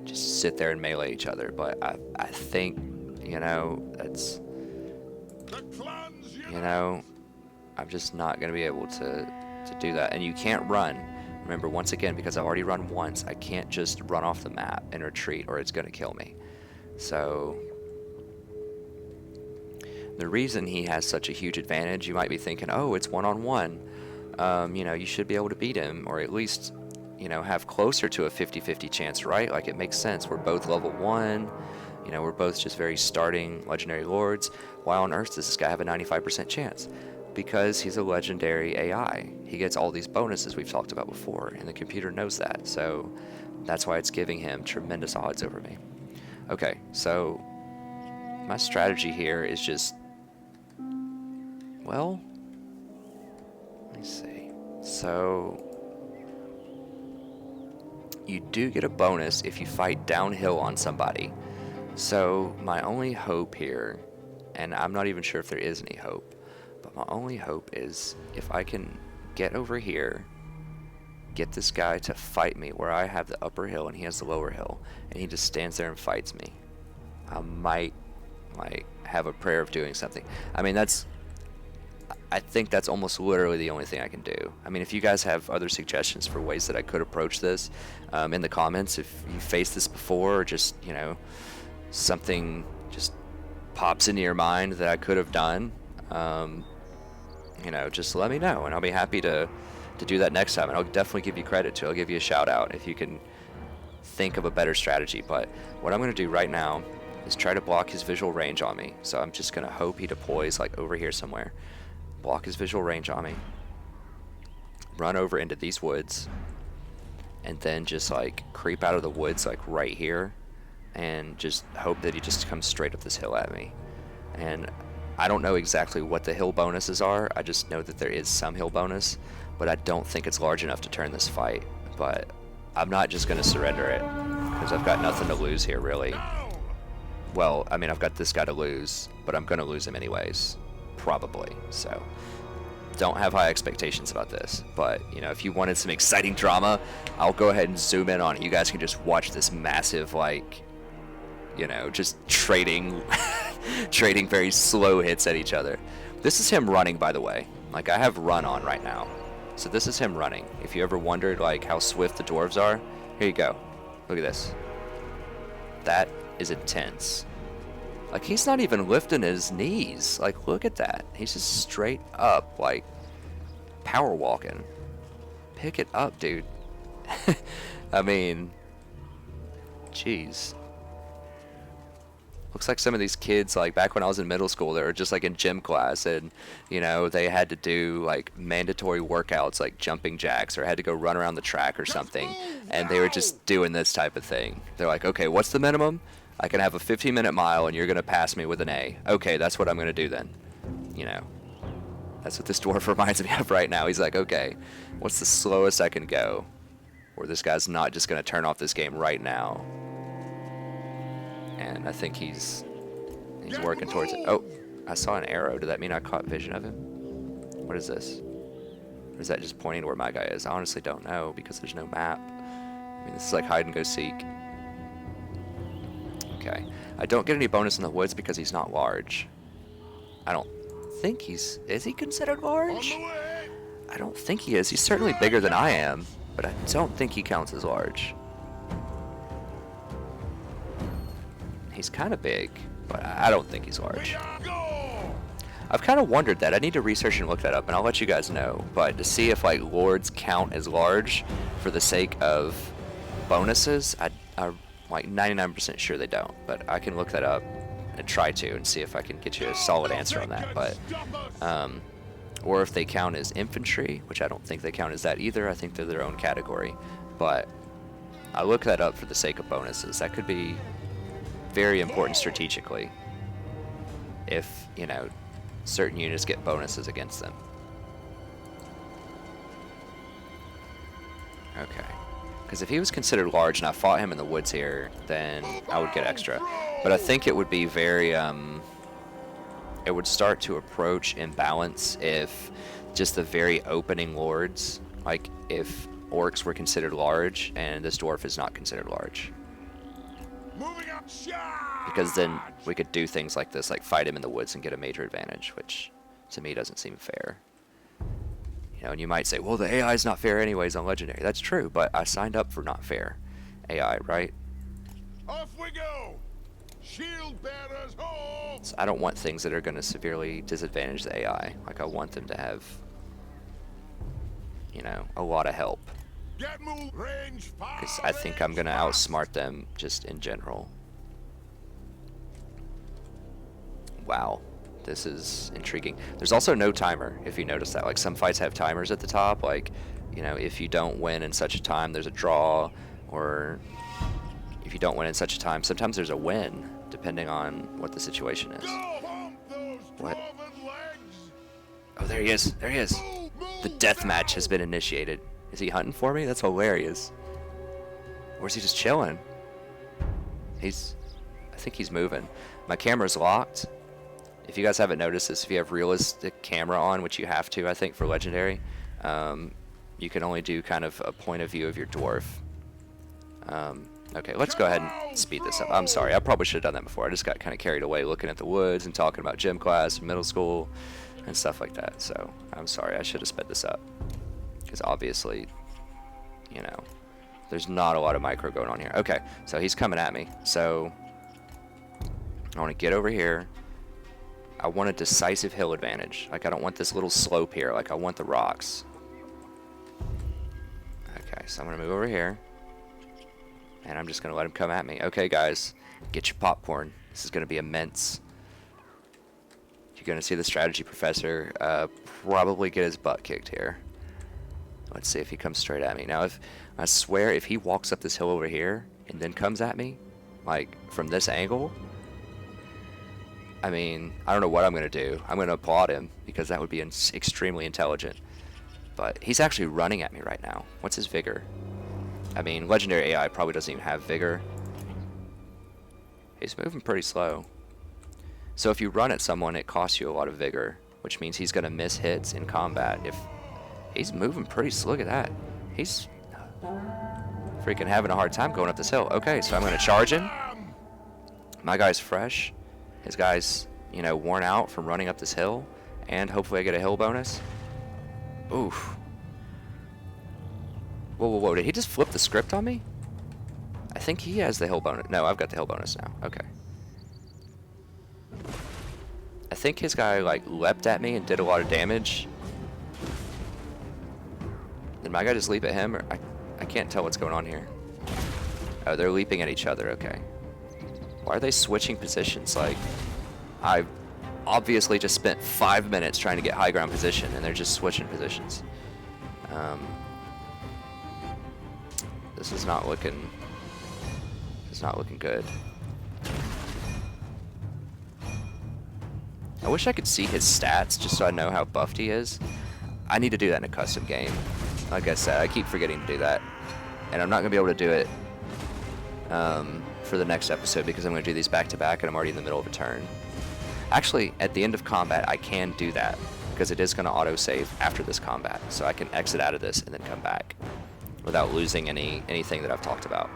Speaker 1: just sit there and melee each other. But I think, you know, that's, you know, I'm just not going to be able to do that. And you can't run. Remember, once again, because I've already run once, I can't just run off the map and retreat or it's going to kill me. So the reason he has such a huge advantage, you might be thinking, oh, it's one-on-one. You know, you should be able to beat him, or at least, you know, have closer to a 50-50 chance, right? Like, it makes sense. We're both level 1. You know, we're both just very starting legendary lords. Why on earth does this guy have a 95% chance? Because he's a legendary AI. He gets all these bonuses we've talked about before, and the computer knows that. So that's why it's giving him tremendous odds over me. Okay, so my strategy here is just, well, let me see. So you do get a bonus if you fight downhill on somebody. So my only hope here, and I'm not even sure if there is any hope, but my only hope is if I can get over here, get this guy to fight me where I have the upper hill and he has the lower hill, and he just stands there and fights me. I might like have a prayer of doing something. I mean, I think that's almost literally the only thing I can do. I mean, if you guys have other suggestions for ways that I could approach this, in the comments, if you faced this before, or just, you know, something just pops into your mind that I could have done, you know, just let me know, and I'll be happy to do that next time, and I'll definitely give you credit too. I'll give you a shout out if you can think of a better strategy. But what I'm going to do right now is try to block his visual range on me. So I'm just going to hope he deploys like over here somewhere. Block his visual range on me. Run over into these woods. And then just like creep out of the woods like right here. And just hope that he just comes straight up this hill at me. And I don't know exactly what the hill bonuses are. I just know that there is some hill bonus. But I don't think it's large enough to turn this fight. But I'm not just going to surrender it. Because I've got nothing to lose here, really. Well, I mean, I've got this guy to lose, but I'm going to lose him anyways. Probably. So, don't have high expectations about this. But, you know, if you wanted some exciting drama, I'll go ahead and zoom in on it. You guys can just watch this massive, like, you know, just trading, trading very slow hits at each other. This is him running, by the way. Like, I have run on right now. So this is him running. If you ever wondered, like, how swift the dwarves are, here you go. Look at this. That is intense. Like, he's not even lifting his knees. Like, look at that. He's just straight up, like, power walking. Pick it up, dude. I mean, jeez. Looks like some of these kids, like, back when I was in middle school, they were just, like, in gym class, and, you know, they had to do, like, mandatory workouts, like jumping jacks, or had to go run around the track or something, and they were just doing this type of thing. They're like, okay, what's the minimum? I can have a 15-minute mile, and you're going to pass me with an A. Okay, that's what I'm going to do then. You know, that's what this dwarf reminds me of right now. He's like, okay, what's the slowest I can go? Or this guy's not just going to turn off this game right now. And I think he's working towards it. Oh, I saw an arrow. Did that mean I caught vision of him? What is this? Or is that just pointing to where my guy is? I honestly don't know because there's no map. I mean, this is like hide and go seek. Okay. I don't get any bonus in the woods because he's not large. I don't think is he considered large? I don't think he is. He's certainly bigger than I am. but I don't think he counts as large. He's kind of big, but I don't think he's large. I've kind of wondered that. I need to research and look that up, and I'll let you guys know. But to see if like lords count as large for the sake of bonuses, I'm like 99% sure they don't. But I can look that up and try to and see if I can get you a solid answer on that. But or if they count as infantry, which I don't think they count as that either. I think they're their own category. But I look that up for the sake of bonuses. That could be very important strategically if, you know, certain units get bonuses against them. Okay. Because if he was considered large and I fought him in the woods here, then I would get extra. But I think it would be very, it would start to approach imbalance if just the very opening lords, like if orcs were considered large and this dwarf is not considered large. Because then we could do things like this, like fight him in the woods and get a major advantage, which to me doesn't seem fair. You know, and you might say, well, the AI is not fair anyways on Legendary. That's true, but I signed up for not fair AI, right?
Speaker 3: Off we go! Shield bearers, ho!
Speaker 1: So I don't want things that are going to severely disadvantage the AI. Like, I want them to have, you know, a lot of help.
Speaker 3: Get move, range,
Speaker 1: Because I think I'm going to outsmart them just in general. Wow, this is intriguing. There's also no timer, if you notice that. Like, some fights have timers at the top, like, you know, if you don't win in such a time, there's a draw, or if you don't win in such a time, sometimes there's a win, depending on what the situation is. What? Oh, there he is, there he is. The death match has been initiated. Is he hunting for me? That's hilarious. Or is he just chilling? I think he's moving. My camera's locked. If you guys haven't noticed this, if you have realistic camera on, which you have to, I think, for Legendary, you can only do kind of a point of view of your dwarf. Okay, let's go ahead and speed this up. I'm sorry, I probably should have done that before. I just got kind of carried away looking at the woods and talking about gym class and middle school and stuff like that. So I'm sorry, I should have sped this up. Because obviously, you know, there's not a lot of micro going on here. Okay, so he's coming at me. So I want to get over here. I want a decisive hill advantage. Like, I don't want this little slope here. Like, I want the rocks. Okay, so I'm going to move over here. And I'm just going to let him come at me. Okay, guys, get your popcorn. This is going to be immense. You're going to see the strategy professor probably get his butt kicked here. Let's see if he comes straight at me. Now, I swear, if he walks up this hill over here and then comes at me, like, from this angle, I mean, I don't know what I'm going to do. I'm going to applaud him, because that would be extremely intelligent. But he's actually running at me right now. What's his vigor? I mean, Legendary AI probably doesn't even have vigor. He's moving pretty slow. So if you run at someone, it costs you a lot of vigor, which means he's going to miss hits in combat. If he's moving pretty slow, look at that. He's freaking having a hard time going up this hill. Okay, so I'm going to charge him. My guy's fresh. His guy's, you know, worn out from running up this hill, and hopefully I get a hill bonus. Oof. Whoa, whoa, whoa, did he just flip the script on me? I think he has the hill bonus. No, I've got the hill bonus now. Okay. I think his guy, like, leapt at me and did a lot of damage. Did my guy just leap at him? Or I can't tell what's going on here. Oh, they're leaping at each other. Okay. Why are they switching positions? Like, I obviously just spent 5 minutes trying to get high ground position, and they're just switching positions. This is not looking. It's not looking good. I wish I could see his stats just so I know how buffed he is. I need to do that in a custom game. Like I said, I keep forgetting to do that, and I'm not gonna be able to do it for the next episode because I'm going to do these back to back and I'm already in the middle of a turn. Actually, at the end of combat, I can do that because it is going to auto-save after this combat. So I can exit out of this and then come back without losing anything that I've talked about.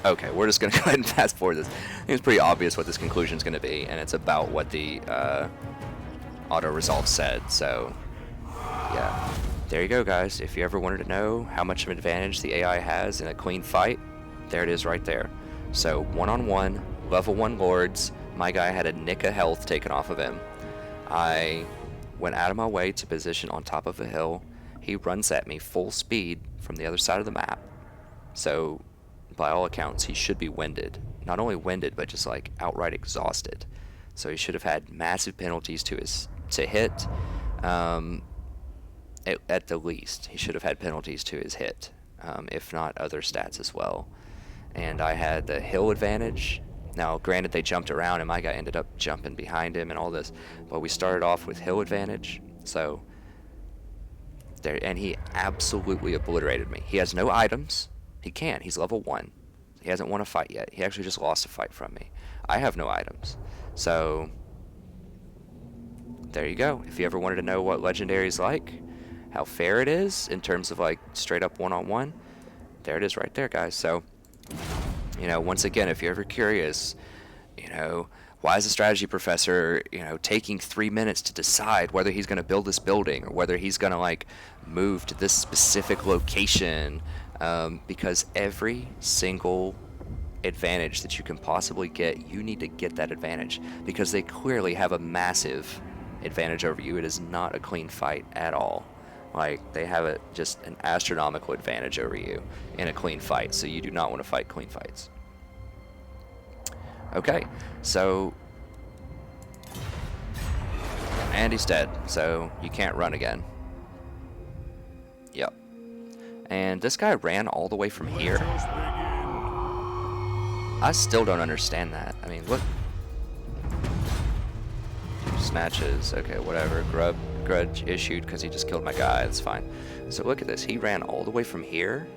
Speaker 1: Okay, we're just going to go ahead and fast forward this. I think it's pretty obvious what this conclusion is going to be, and it's about what the auto-resolve said. So, yeah. there you go, guys. If you ever wanted to know how much of an advantage the AI has in a clean fight, there it is right there. So, one-on-one, level 1 lords, my guy had a nick of health taken off of him. I went out of my way to position on top of a hill. He runs at me full speed from the other side of the map. So, by all accounts, he should be winded. Not only winded, but just like outright exhausted. So he should have had massive penalties to hit. At the least, he should have had penalties to his hit, if not other stats as well. And I had the hill advantage. Now, granted, they jumped around, and my guy ended up jumping behind him and all this, but we started off with hill advantage. So there, and he absolutely obliterated me. He has no items. He can't. He's level 1. He hasn't won a fight yet. He actually just lost a fight from me. I have no items. So there you go. If you ever wanted to know what Legendary is like, how fair it is in terms of like straight up one-on-one, there it is right there, guys. So, you know, once again, if you're ever curious, you know, why is the strategy professor, you know, taking 3 minutes to decide whether he's going to build this building or whether he's going to like move to this specific location? Because every single advantage that you can possibly get, you need to get that advantage, because they clearly have a massive advantage over you. It is not a clean fight at all. Like, they have just an astronomical advantage over you in a clean fight, so you do not want to fight clean fights. Okay, so and he's dead, so you can't run again. Yep. And this guy ran all the way from here. I still don't understand that. I mean, look. Snatches. Okay, whatever. Grudge issued because he just killed my guy. That's fine. So look at this. He ran all the way from here,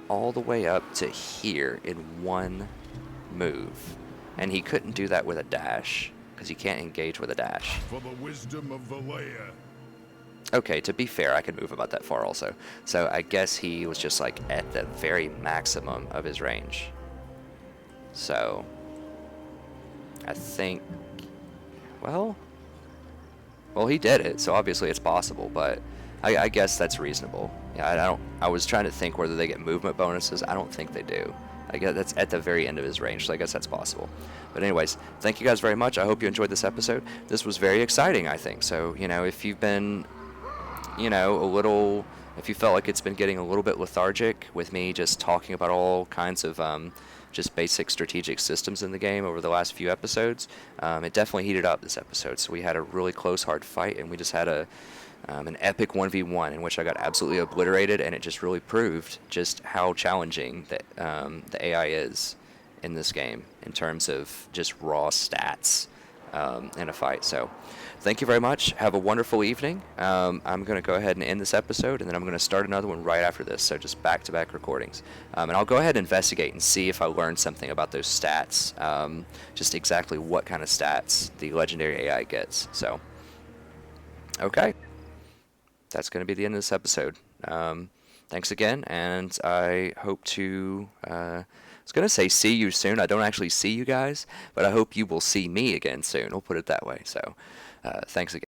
Speaker 1: all the way up to here in one move. And he couldn't do that with a dash, because you can't engage with a dash.
Speaker 3: For the wisdom of Valea.
Speaker 1: Okay, to be fair, I could move about that far also. So I guess he was just like at the very maximum of his range. So I think, well, he did it, so obviously it's possible, but I guess that's reasonable. Yeah, I was trying to think whether they get movement bonuses. I don't think they do. I guess that's at the very end of his range, so I guess that's possible. But anyways, thank you guys very much. I hope you enjoyed this episode. This was very exciting, I think. So, you know, if you've been, you know, if you felt like it's been getting a little bit lethargic with me just talking about all kinds of just basic strategic systems in the game over the last few episodes, it definitely heated up this episode. So we had a really close, hard fight, and we just had an epic 1v1 in which I got absolutely obliterated, and it just really proved just how challenging the AI is in this game in terms of just raw stats in a fight. So thank you very much. Have a wonderful evening. I'm going to go ahead and end this episode, and then I'm going to start another one right after this, so just back-to-back recordings. And I'll go ahead and investigate and see if I learned something about those stats, just exactly what kind of stats the Legendary AI gets. So, okay. That's going to be the end of this episode. Thanks again, and I hope to, I was going to say see you soon. I don't actually see you guys, but I hope you will see me again soon. We'll put it that way. So, thanks again.